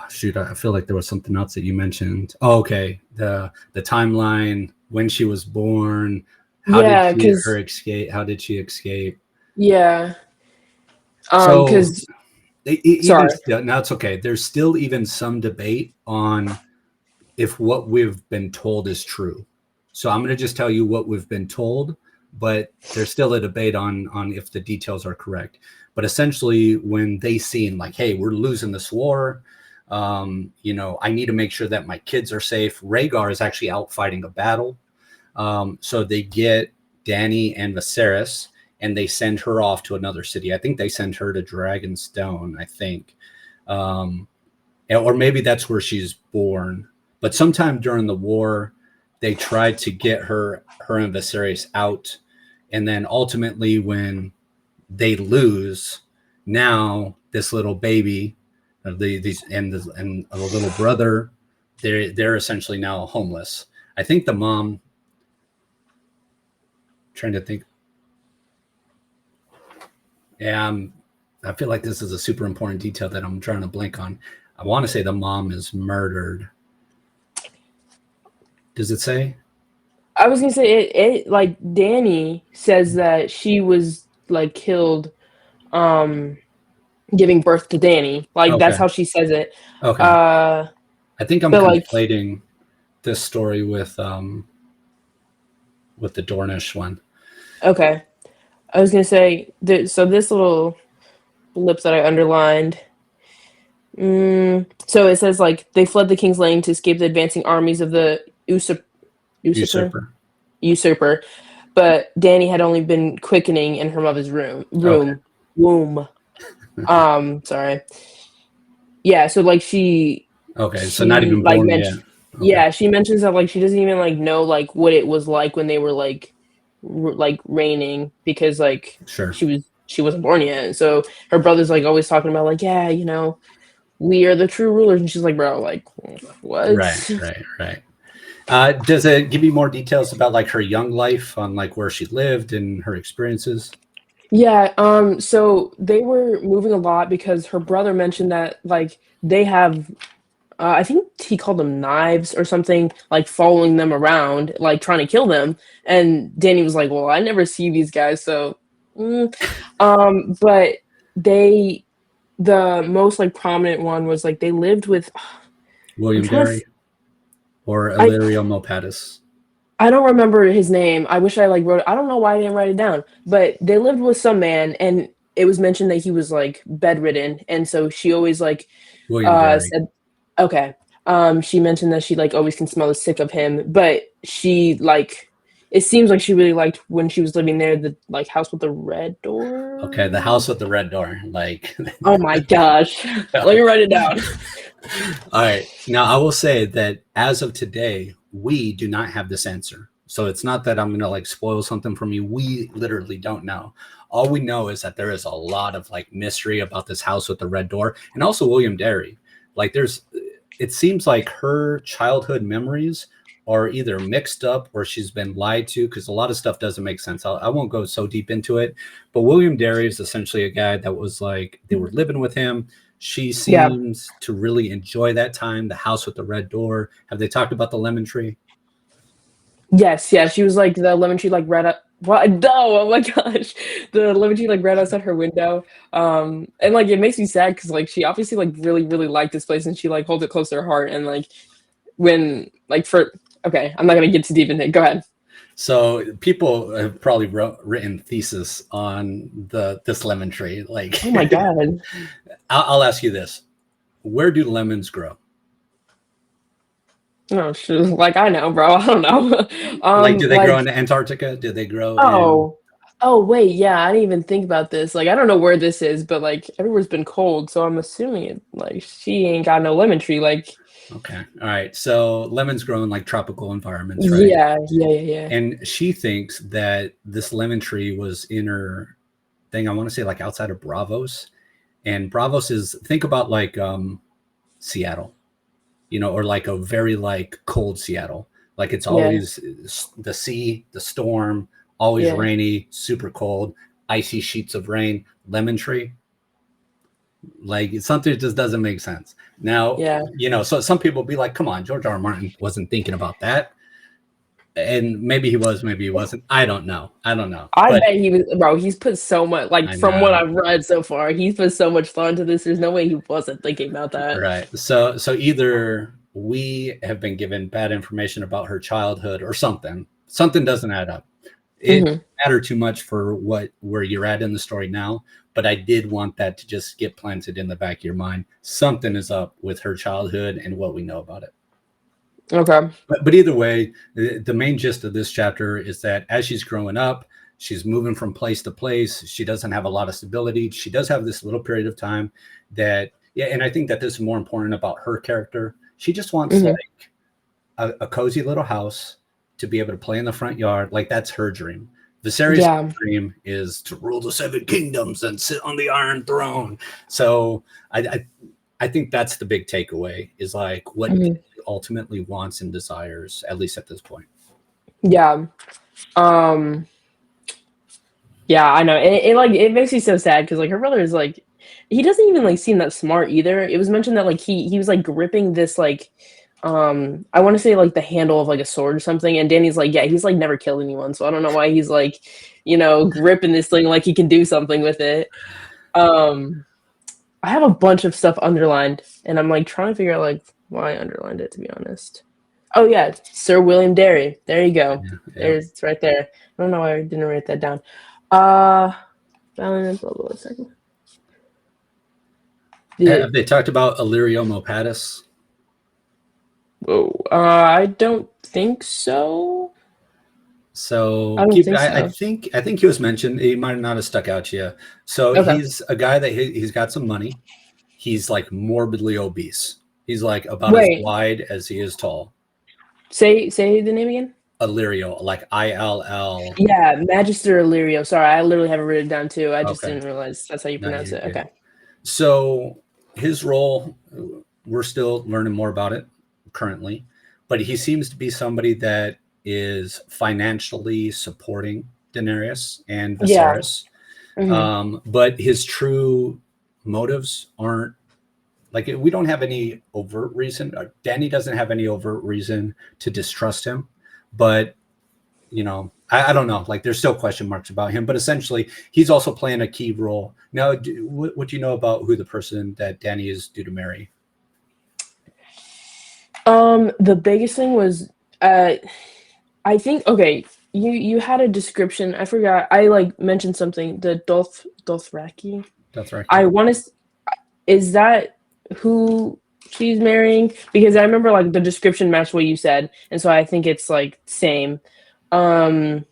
Speaker 1: Shoot, I feel like there was something else that you mentioned. Oh, okay, the timeline, when she was born, how did
Speaker 2: Yeah,
Speaker 1: she
Speaker 2: because
Speaker 1: her escape? How did she escape?
Speaker 2: yeah.
Speaker 1: So
Speaker 2: Because
Speaker 1: even
Speaker 2: sorry.
Speaker 1: still, now it's okay. There's still even some debate on if what we've been told is true. So I'm going to just tell you what we've been told, but there's still a debate on if the details are correct. But essentially, when they seen like, hey, we're losing this war, I need to make sure that my kids are safe. Rhaegar is actually out fighting a battle, so they get Dany and Viserys, and they send her off to another city. I think they send her to Dragonstone. I think. Or maybe that's where she's born. But sometime during the war, they tried to get her and Viserys out, and then ultimately, when they lose, now this little baby, and the little brother, they're essentially now homeless. I think the mom. Trying to think. Yeah, I feel like this is a super important detail that I'm trying to blank on. I want to say the mom is murdered. Does it say?
Speaker 2: I was gonna say it like Dany says that she was like killed giving birth to Dany. Like that's
Speaker 1: Okay.
Speaker 2: how she says it.
Speaker 1: Okay.
Speaker 2: Uh
Speaker 1: I think I'm
Speaker 2: but like
Speaker 1: conflating this story with the Dornish one.
Speaker 2: okay. I was gonna say so this little blip that I underlined. So it says like they fled the King's Lane to escape the advancing armies of the usurper,
Speaker 1: Usurper.
Speaker 2: usurper, but Dany had only been quickening in her mother's
Speaker 1: Okay.
Speaker 2: womb. Sorry. Yeah, so like
Speaker 1: Okay. So not
Speaker 2: she
Speaker 1: even
Speaker 2: like
Speaker 1: born yet.
Speaker 2: mentioned
Speaker 1: Okay.
Speaker 2: yeah, she mentions that like she doesn't even like know like what it was like when they were like like reigning because like
Speaker 1: Sure.
Speaker 2: she wasn't born yet. So her brother's like always talking about like yeah, we are the true rulers, and she's like, bro, like
Speaker 1: Right.
Speaker 2: what?
Speaker 1: Right. Right. Does it give you more details about like her young life on like where she lived and her experiences?
Speaker 2: Yeah, so they were moving a lot because her brother mentioned that like they have I think he called them knives or something, like following them around, like trying to kill them. And Danny was like, "Well, I never see these guys, so." mm." But they, the most like prominent one was like they lived with. I'm
Speaker 1: William
Speaker 2: trying to.
Speaker 1: Derry or
Speaker 2: I
Speaker 1: Illyrio Mopatis?
Speaker 2: I don't remember his name. I wish I like wrote. I don't know why I didn't write it down. But they lived with some man, and it was mentioned that he was like bedridden, and so she always like
Speaker 1: William Derry.
Speaker 2: said okay. She mentioned that she like always can smell the sick of him, but she like it seems like she really liked when she was living there the like house with the red door.
Speaker 1: Okay, the house with the red door. Like,
Speaker 2: Oh my gosh. Let me write it down.
Speaker 1: all right. Now, I will say that as of today, we do not have this answer. So it's not that I'm going to like spoil something from you. We literally don't know. All we know is that there is a lot of like mystery about this house with the red door and also William Derry. Like, it seems like her childhood memories are either mixed up or she's been lied to because a lot of stuff doesn't make sense. I won't go so deep into it, but William Derry is essentially a guy that was like they were living with him. She
Speaker 2: Yeah.
Speaker 1: seems to really enjoy that time. The house with the red door. Have they talked about the lemon tree?
Speaker 2: Yes, yeah. She was like the lemon tree like red up what no, oh my gosh. The lemon tree like red outside her window. And like it makes me sad because like she obviously like really, really liked this place and she like holds it close to her heart and like when like for okay, I'm not gonna get too deep in it. Go ahead.
Speaker 1: So people have probably written thesis on this lemon tree. Like,
Speaker 2: Oh my god.
Speaker 1: I'll ask you this: where do lemons grow?
Speaker 2: No, like I know, bro. I don't know.
Speaker 1: Like, do they grow
Speaker 2: Like
Speaker 1: in Antarctica? Do they grow in?
Speaker 2: oh, oh wait, yeah. I didn't even think about this. Like I don't know where this is, but like everywhere's been cold, so I'm assuming it. Like she ain't got no lemon tree. Like
Speaker 1: Okay, all right. So lemons grow in like tropical environments, right?
Speaker 2: yeah, yeah, yeah, yeah.
Speaker 1: And she thinks that this lemon tree was in her thing. I want to say like outside of Bravos, and Bravos is think about like Seattle, or like a very like cold Seattle. Like it's
Speaker 2: Yeah,
Speaker 1: always the sea, the storm, always
Speaker 2: yeah,
Speaker 1: rainy, super cold, icy sheets of rain. Lemon tree, like something just doesn't make sense. Now,
Speaker 2: yeah.
Speaker 1: so some people be like, come on, George R.R. Martin wasn't thinking about that. And maybe he was, maybe he wasn't. I don't know.
Speaker 2: I
Speaker 1: But
Speaker 2: bet he was, bro. He's put so much, like
Speaker 1: I
Speaker 2: from what
Speaker 1: know.
Speaker 2: I've read so far, he's put so much thought into this. There's no way he wasn't thinking about that.
Speaker 1: Right. So either we have been given bad information about her childhood or something. Something doesn't add up. It doesn't
Speaker 2: Hmm.
Speaker 1: matter too much for where you're at in the story now, but I did want that to just get planted in the back of your mind. Something is up with her childhood and what we know about it.
Speaker 2: Okay.
Speaker 1: But either way, the main gist of this chapter is that as she's growing up, she's moving from place to place. She doesn't have a lot of stability. She does have this little period of time that, yeah, and I think that this is more important about her character. She just wants
Speaker 2: Hmm.
Speaker 1: like a cozy little house to be able to play in the front yard. Like that's her dream. Viserys'
Speaker 2: Yeah.
Speaker 1: dream is to rule the seven kingdoms and sit on the Iron Throne. So I think that's the big takeaway is like what
Speaker 2: Hmm.
Speaker 1: ultimately wants and desires, at least at this point.
Speaker 2: Yeah. Um. Yeah, I know. It like it makes me so sad because like her brother is like he doesn't even like seem that smart either. It was mentioned that like he was like gripping this like I want to say like the handle of like a sword or something, and Danny's like, yeah, he's like never killed anyone, so I don't know why he's like, gripping this thing like he can do something with it. I have a bunch of stuff underlined, and I'm like trying to figure out like why I underlined it, to be honest. Oh yeah, Sir William Derry. There you go.
Speaker 1: Yeah.
Speaker 2: It's right there. I don't know why I didn't write that down. Blah, blah, blah, a second.
Speaker 1: Have they talked about Illyrio Mopatis?
Speaker 2: Whoa, I don't think so.
Speaker 1: So I think he was mentioned. He might not have stuck out to you. So he's a guy that he's got some money. He's like morbidly obese. He's like about as wide as he is tall.
Speaker 2: Say the name again.
Speaker 1: Illyrio, like ILL.
Speaker 2: Yeah, Magister Illyrio. Sorry, I literally have it written down too. I just didn't realize that's how you pronounce it. Okay.
Speaker 1: So his role, we're still learning more about it currently, but he seems to be somebody that is financially supporting Daenerys and Viserys. Yeah. But his true motives aren't like, we don't have any overt reason. Danny doesn't have any overt reason to distrust him, but I don't know. Like, there's still question marks about him, but essentially he's also playing a key role. Now, what do you know about who the person that Danny is due to marry?
Speaker 2: The biggest thing was, I think, okay, you had a description. I forgot. I like mentioned something. The Dothraki. I want to. Is that who she's marrying? Because I remember like the description matched what you said, and so I think it's like same. I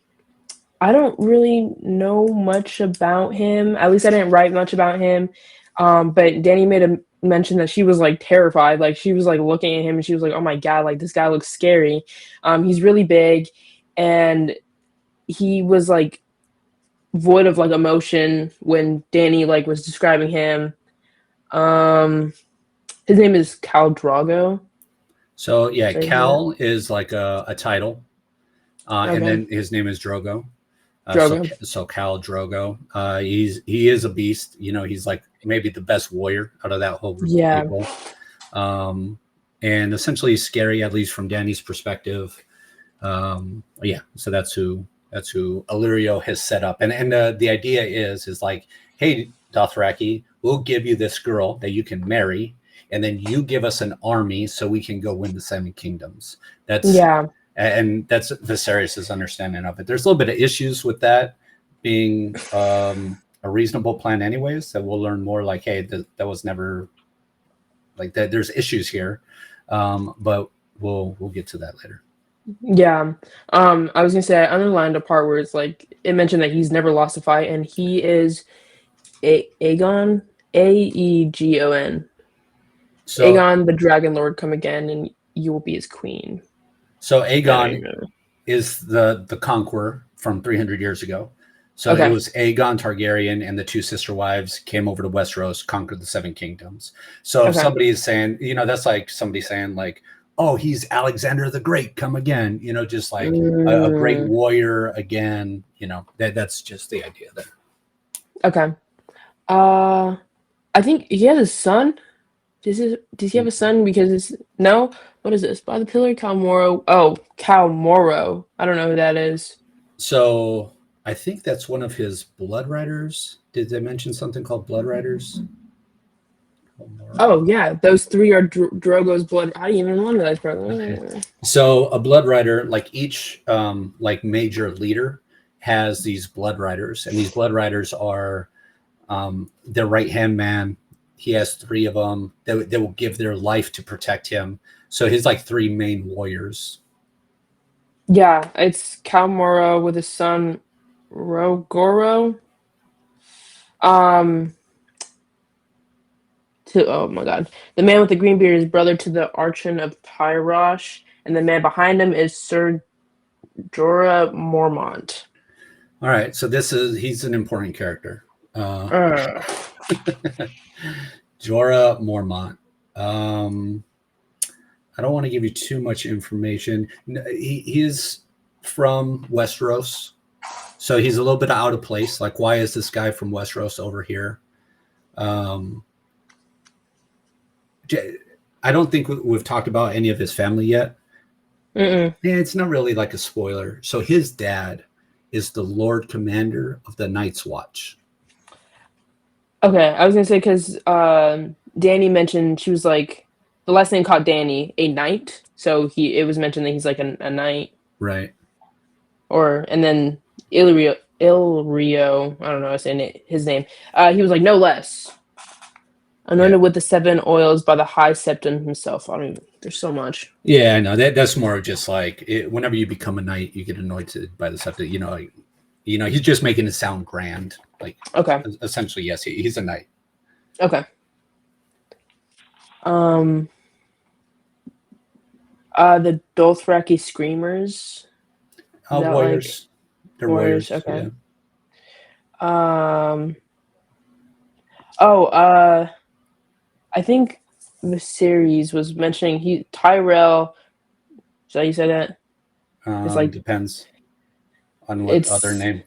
Speaker 2: don't really know much about him. At least I didn't write much about him. But Danny made a mention that she was like terrified. Like she was like looking at him and she was like, oh my God, like this guy looks scary. He's really big and he was like void of like emotion when Danny like was describing him. His name is Khal Drogo.
Speaker 1: So yeah, Khal is like a title. And then his name is Drogo. So Khal Drogo. He is a beast. He's like maybe the best warrior out of that whole group of people. And essentially he's scary, at least from Danny's perspective. So that's who Illyrio has set up. And the idea is like, hey, Dothraki, we'll give you this girl that you can marry, and then you give us an army so we can go win the Seven Kingdoms. And that's Viserys' understanding of it. There's a little bit of issues with that being a reasonable plan anyways, that we'll learn more like, hey, that was never like that. There's issues here. But we'll get to that later.
Speaker 2: Yeah. I was gonna say I underlined a part where it's like it mentioned that he's never lost a fight, and he is Aegon, Aegon. So Aegon, the Dragon Lord, come again, and you will be his queen.
Speaker 1: So Aegon is the conqueror from 300 years ago. So it was Aegon Targaryen and the two sister wives came over to Westeros, conquered the Seven Kingdoms. So if somebody is saying, that's like somebody saying like, oh, he's Alexander the Great, come again, just like a great warrior again, that's just the idea there.
Speaker 2: Okay. I think he has a son. Does he have a son? Because what is this? By the Pillar, Khal Moro. Oh, Khal Moro. I don't know who that is.
Speaker 1: So I think that's one of his blood riders. Did they mention something called blood riders?
Speaker 2: Oh yeah, those three are Drogo's blood. I didn't even know that. Okay.
Speaker 1: So a blood rider, like each like major leader has these blood riders, and these blood riders are their right hand man. He has three of them that will give their life to protect him. So he's like three main warriors.
Speaker 2: Yeah, it's Khal Moro with his son Rogoro. Oh my God, the man with the green beard is brother to the Archon of Tyrosh, and the man behind him is Sir Jorah Mormont.
Speaker 1: All right, so he's an important character. Jorah Mormont. I don't want to give you too much information. He is from Westeros, so he's a little bit out of place. Like, why is this guy from Westeros over here? Um, I don't think we've talked about any of his family yet.
Speaker 2: Mm-mm.
Speaker 1: Yeah, it's not really like a spoiler. So his dad is the Lord Commander of the Night's Watch.
Speaker 2: Okay, I was gonna say because Danny mentioned she was like the last name called Danny a knight, so it was mentioned that he's like a knight,
Speaker 1: Right.
Speaker 2: or and then Ilrio, I don't know, I was saying his name. He was like no less anointed with the 7 oils by the high septon himself. I don't even. There's so much.
Speaker 1: Yeah, I know that's more of just like whenever you become a knight, you get anointed by the septon. He's just making it sound grand. Like,
Speaker 2: Okay.
Speaker 1: essentially, yes, he's a knight.
Speaker 2: Okay. The Dothraki screamers.
Speaker 1: Warriors.
Speaker 2: Like
Speaker 1: They're warriors.
Speaker 2: Okay.
Speaker 1: Yeah.
Speaker 2: I think the series was mentioning Tyrell. Is that how you said that? It's like
Speaker 1: Depends on what other name.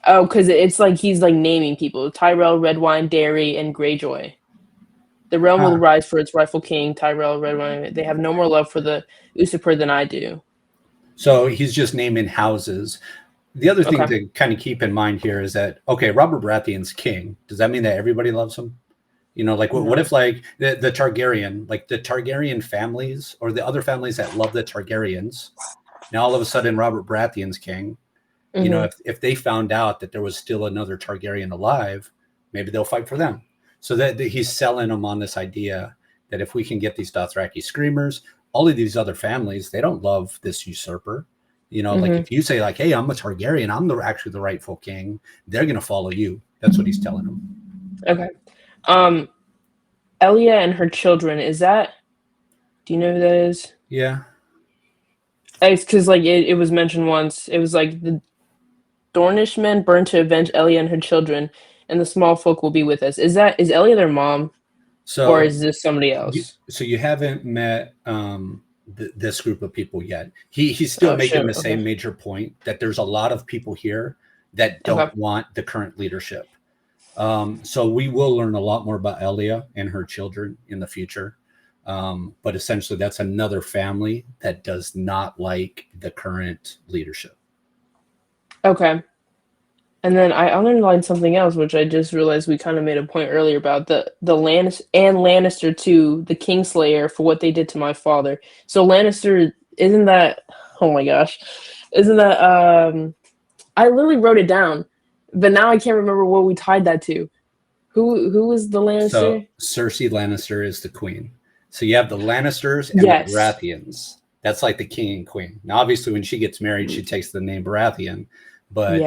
Speaker 2: Oh, because it's like he's like naming people: Tyrell, Redwine, Dairy, and Greyjoy. The realm will rise for its rightful king, Tyrell, Redwine. They have no more love for the usurper than I do.
Speaker 1: So he's just naming houses. The other thing to kind of keep in mind here is that, okay, Robert Baratheon's king. Does that mean that everybody loves him? Like what if like the Targaryen families or the other families that love the Targaryens, now all of a sudden Robert Baratheon's king, if they found out that there was still another Targaryen alive, maybe they'll fight for them. So that he's selling them on this idea that if we can get these Dothraki screamers, all of these other families, they don't love this usurper. Like if you say like, hey, I'm a Targaryen, I'm actually the rightful king, they're going to follow you. That's what he's telling them.
Speaker 2: Okay. Elia and her children, do you know who that is?
Speaker 1: Yeah.
Speaker 2: It's because like it was mentioned once. It was like the Dornishmen burned to avenge Elia and her children, and the small folk will be with us. Is Elia their mom? Or is this somebody else?
Speaker 1: So you haven't met this group of people yet. He's still making the same major point that there's a lot of people here that don't want the current leadership. So we will learn a lot more about Elia and her children in the future. But essentially, that's another family that does not like the current leadership.
Speaker 2: Okay. And then I underlined something else, which I just realized we kind of made a point earlier about the Lannister to the Kingslayer for what they did to my father. So Lannister, isn't that? Oh my gosh, isn't that? I literally wrote it down, but now I can't remember what we tied that to. Who was the Lannister?
Speaker 1: So Cersei Lannister is the queen. So you have the Lannisters and the Baratheons. That's like the king and queen. Now, obviously, when she gets married, she takes the name Baratheon, but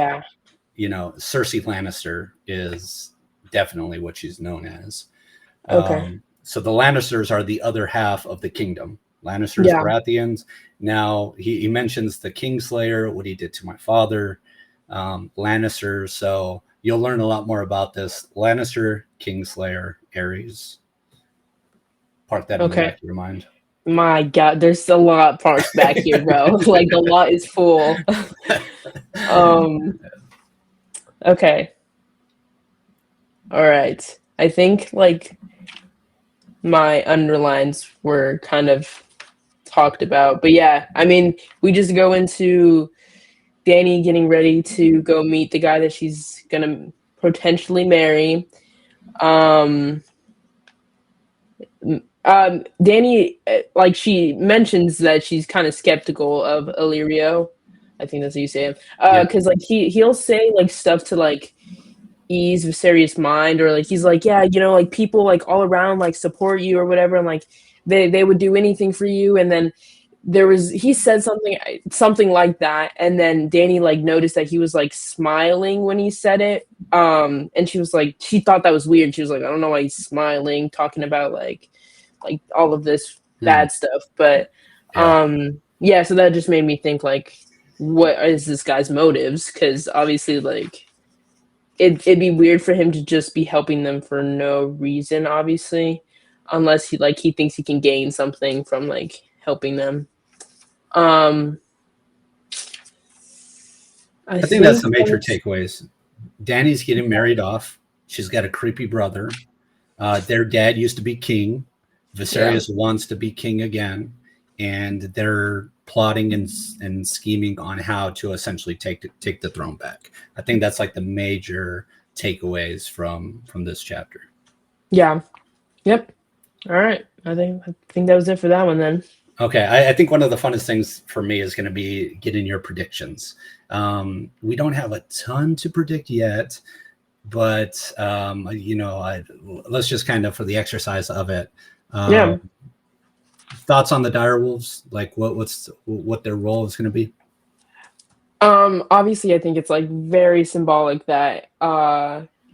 Speaker 1: Cersei Lannister is definitely what she's known as. So the Lannisters are the other half of the kingdom. Lannisters, Baratheons. Now he mentions the Kingslayer, what he did to my father, Lannisters. So you'll learn a lot more about this. Lannister, Kingslayer, Aerys. Park that in the back of your mind.
Speaker 2: My God, there's a lot parked back here, bro. Like the lot is full. Okay. All right. I think like my underlines were kind of talked about, but yeah, I mean, we just go into Dany getting ready to go meet the guy that she's gonna potentially marry. Dany, like she mentions that she's kind of skeptical of Illyrio. I think that's how you say it. Because like he'll say like stuff to like ease Viserys' mind, or like he's like, yeah, like people like all around like support you or whatever, and like they would do anything for you. And then he said something like that, and then Dany like noticed that he was like smiling when he said it. And she was like, she thought that was weird. She was like, I don't know why he's smiling, talking about like all of this bad stuff. But so that just made me think like, what is this guy's motives? Because obviously like it'd be weird for him to just be helping them for no reason, obviously, unless he thinks he can gain something from like helping them. I
Speaker 1: think that's the major takeaways. Dany's getting married off. She's got a creepy brother. Their dad used to be king. Viserys wants to be king again, and they're plotting and scheming on how to essentially take the throne back. I think that's like the major takeaways from this chapter.
Speaker 2: Yeah. Yep. All right. I think that was it for that one then.
Speaker 1: Okay, I think one of the funnest things for me is going to be getting your predictions. We don't have a ton to predict yet, but let's just kind of, for the exercise of it. Thoughts on the direwolves? Like what their role is going to be?
Speaker 2: Obviously, I think it's like very symbolic that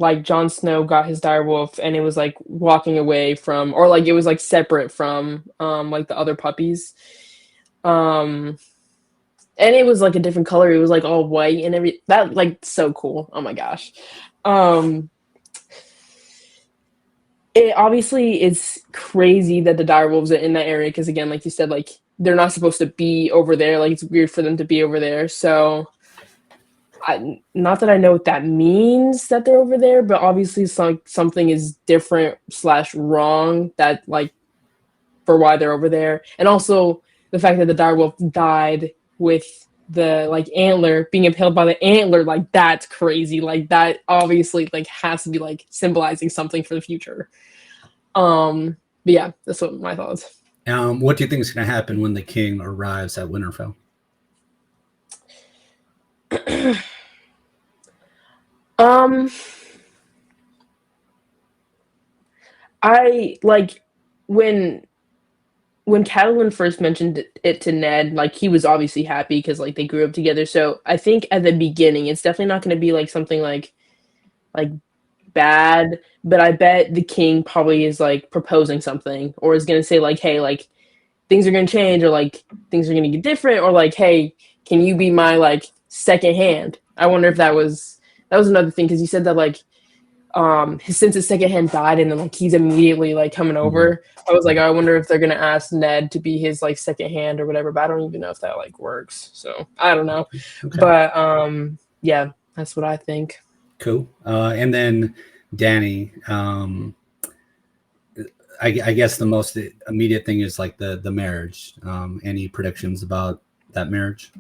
Speaker 2: like Jon Snow got his direwolf and it was like walking away from, or like it was like separate from like the other puppies. And it was like a different color. It was like all white and that, like, so cool. Oh my gosh. It obviously, it's crazy that the direwolves are in that area because, again, like you said, like they're not supposed to be over there. Like, it's weird for them to be over there. So not that I know what that means that they're over there, but obviously something is different / wrong that, like, for why they're over there. And also the fact that the direwolf died with the like antler, being impaled by the antler, like that's crazy. Like that obviously like has to be like symbolizing something for the future. But yeah, that's what my thoughts.
Speaker 1: What do you think is going to happen when the king arrives at Winterfell?
Speaker 2: I like when Catelyn first mentioned it to Ned, like he was obviously happy because like they grew up together. So I think at the beginning, it's definitely not going to be like something like bad, but I bet the king probably is like proposing something or is going to say like, hey, like things are going to change or like things are going to get different or like, hey, can you be my like second hand? I wonder if that was another thing because you said that like since his second hand died and then like he's immediately like coming over. I was like, I wonder if they're gonna ask Ned to be his like second hand or whatever, but I don't even know if that like works, so I don't know. Okay. But yeah, that's what I think.
Speaker 1: Cool. And then Dany, I guess the most immediate thing is like the marriage. Any predictions about that marriage?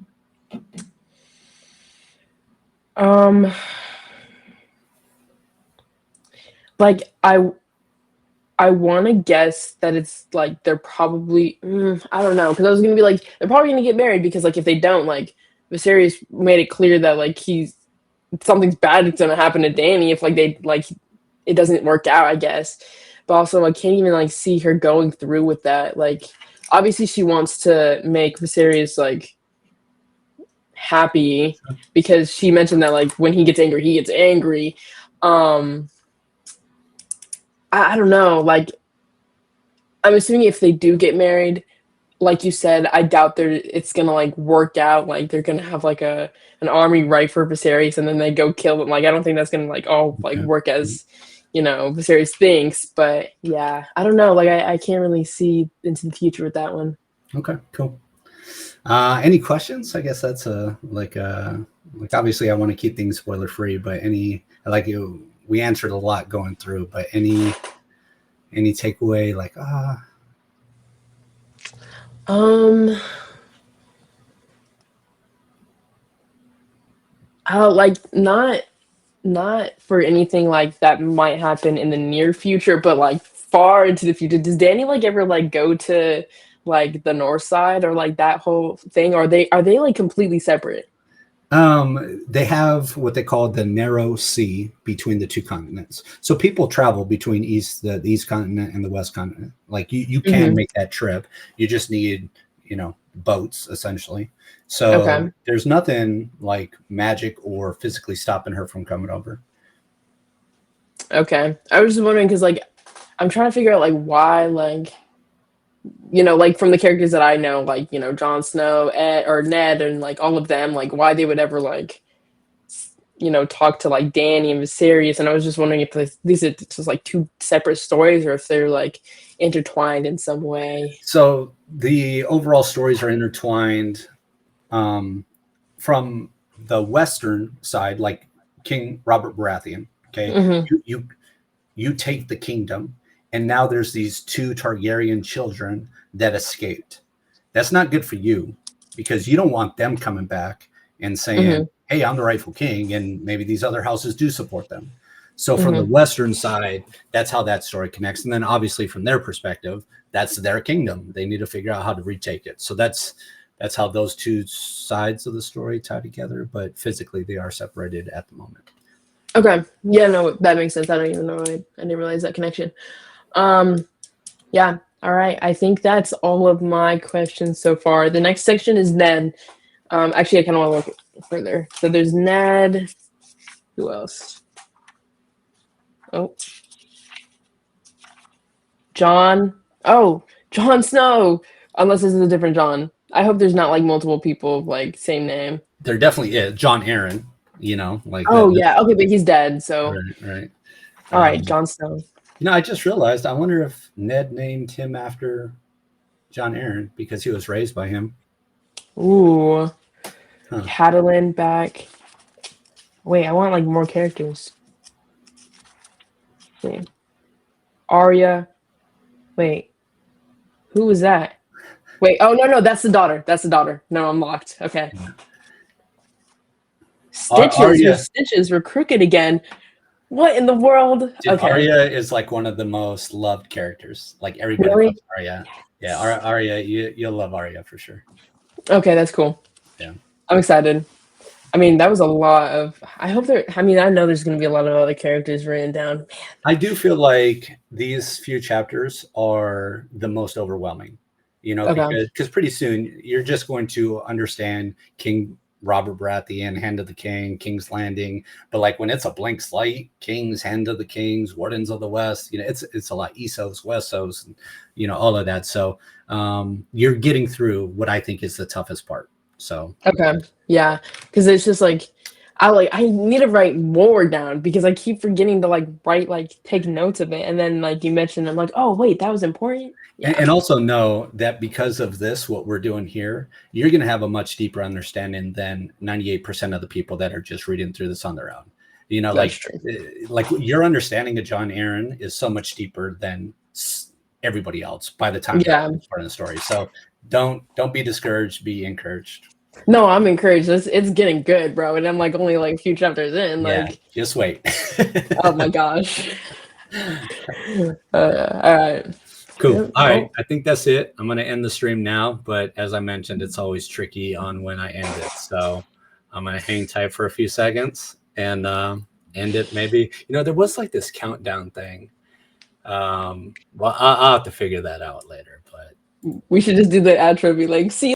Speaker 2: Like I want to guess that it's like they're probably I don't know because I was gonna be like they're probably gonna get married because like if they don't, like Viserys made it clear that like something's bad is gonna happen to Dany if like they like it doesn't work out, I guess. But also I can't even like see her going through with that. Like obviously she wants to make Viserys like happy because she mentioned that like when he gets angry, he gets angry. I don't know. Like, I'm assuming if they do get married, like you said, I doubt it's gonna like work out. Like they're gonna have like an army right for Viserys, and then they go kill them. Like I don't think that's gonna like all like work as Viserys thinks. But yeah, I don't know. Like I can't really see into the future with that one.
Speaker 1: Okay, cool. Any questions? I guess that's like obviously I want to keep things spoiler free, but we answered a lot going through, but any takeaway like
Speaker 2: like not for anything like that might happen in the near future, but like far into the future. Does Dany like ever like go to like the north side or like that whole thing? Or are they like completely separate?
Speaker 1: They have what they call the narrow sea between the two continents. So people travel between the east continent and the west continent. Like you can make that trip. You just need, boats essentially. So there's nothing like magic or physically stopping her from coming over.
Speaker 2: Okay. I was just wondering because like I'm trying to figure out like why like like from the characters that I know, like, Jon Snow, or Ned, and like all of them, like why they would ever like, talk to like Dany and Viserys. And I was just wondering if these are just like two separate stories or if they're like intertwined in some way.
Speaker 1: So the overall stories are intertwined. From the Western side, like King Robert Baratheon. Okay, you take the kingdom, and now there's these 2 Targaryen children that escaped. That's not good for you, because you don't want them coming back and saying, hey, I'm the rightful king, and maybe these other houses do support them. So from the Western side, that's how that story connects. And then obviously from their perspective, that's their kingdom. They need to figure out how to retake it. So that's how those 2 sides of the story tie together, but physically they are separated at the moment.
Speaker 2: Okay. Yeah, no, that makes sense. I don't even know. I didn't realize that connection. Yeah. All right. I think that's all of my questions so far. The next section is Ned. Actually, I kind of want to look further. So there's Ned. Who else? Oh. Jon. Oh, Jon Snow. Unless this is a different Jon. I hope there's not like multiple people like same name.
Speaker 1: There definitely is. Jon Arryn, like.
Speaker 2: Oh, yeah. Okay, but he's dead, so.
Speaker 1: Right.
Speaker 2: All right, Jon Snow.
Speaker 1: I just realized, I wonder if Ned named him after Jon Arryn because he was raised by him.
Speaker 2: Ooh. Huh. Catelyn back. Wait, I want like more characters. Wait. Arya. Wait. Who was that? Wait. Oh, no. That's the daughter. No, I'm locked. Okay. Stitches were crooked again. What in the world?
Speaker 1: Dude, okay. Arya is like one of the most loved characters. Like everybody loves Arya. Yeah, Arya, you'll love Arya for sure.
Speaker 2: Okay, that's cool.
Speaker 1: Yeah.
Speaker 2: I'm excited. I mean, that was a lot of. I know there's going to be a lot of other characters written down. Man.
Speaker 1: I do feel like these few chapters are the most overwhelming, because pretty soon you're just going to understand King Robert Baratheon, Hand of the King, King's Landing. But like when it's a blank slate, Kings, Hand of the Kings, Wardens of the West, it's a lot. Essos, Westeros, and, all of that. So you're getting through what I think is the toughest part. So
Speaker 2: okay, yeah, because it's just like I need to write more down because I keep forgetting to take notes of it, and then like you mentioned, I'm like, oh wait, that was important.
Speaker 1: Yeah. And also know that because of this, what we're doing here, you're going to have a much deeper understanding than 98% of the people that are just reading through this on their own. Like your understanding of Jon Arryn is so much deeper than everybody else by the time you're part of the story. So don't be discouraged, be encouraged.
Speaker 2: No, I'm encouraged. It's getting good, bro. And I'm like only like a few chapters in.
Speaker 1: Just wait.
Speaker 2: Oh my gosh. All right.
Speaker 1: Cool. All right. I think that's it. I'm going to end the stream now. But as I mentioned, it's always tricky on when I end it. So I'm going to hang tight for a few seconds and end it. Maybe, there was like this countdown thing. Well, I'll have to figure that out later. But
Speaker 2: we should just do the outro, be like, see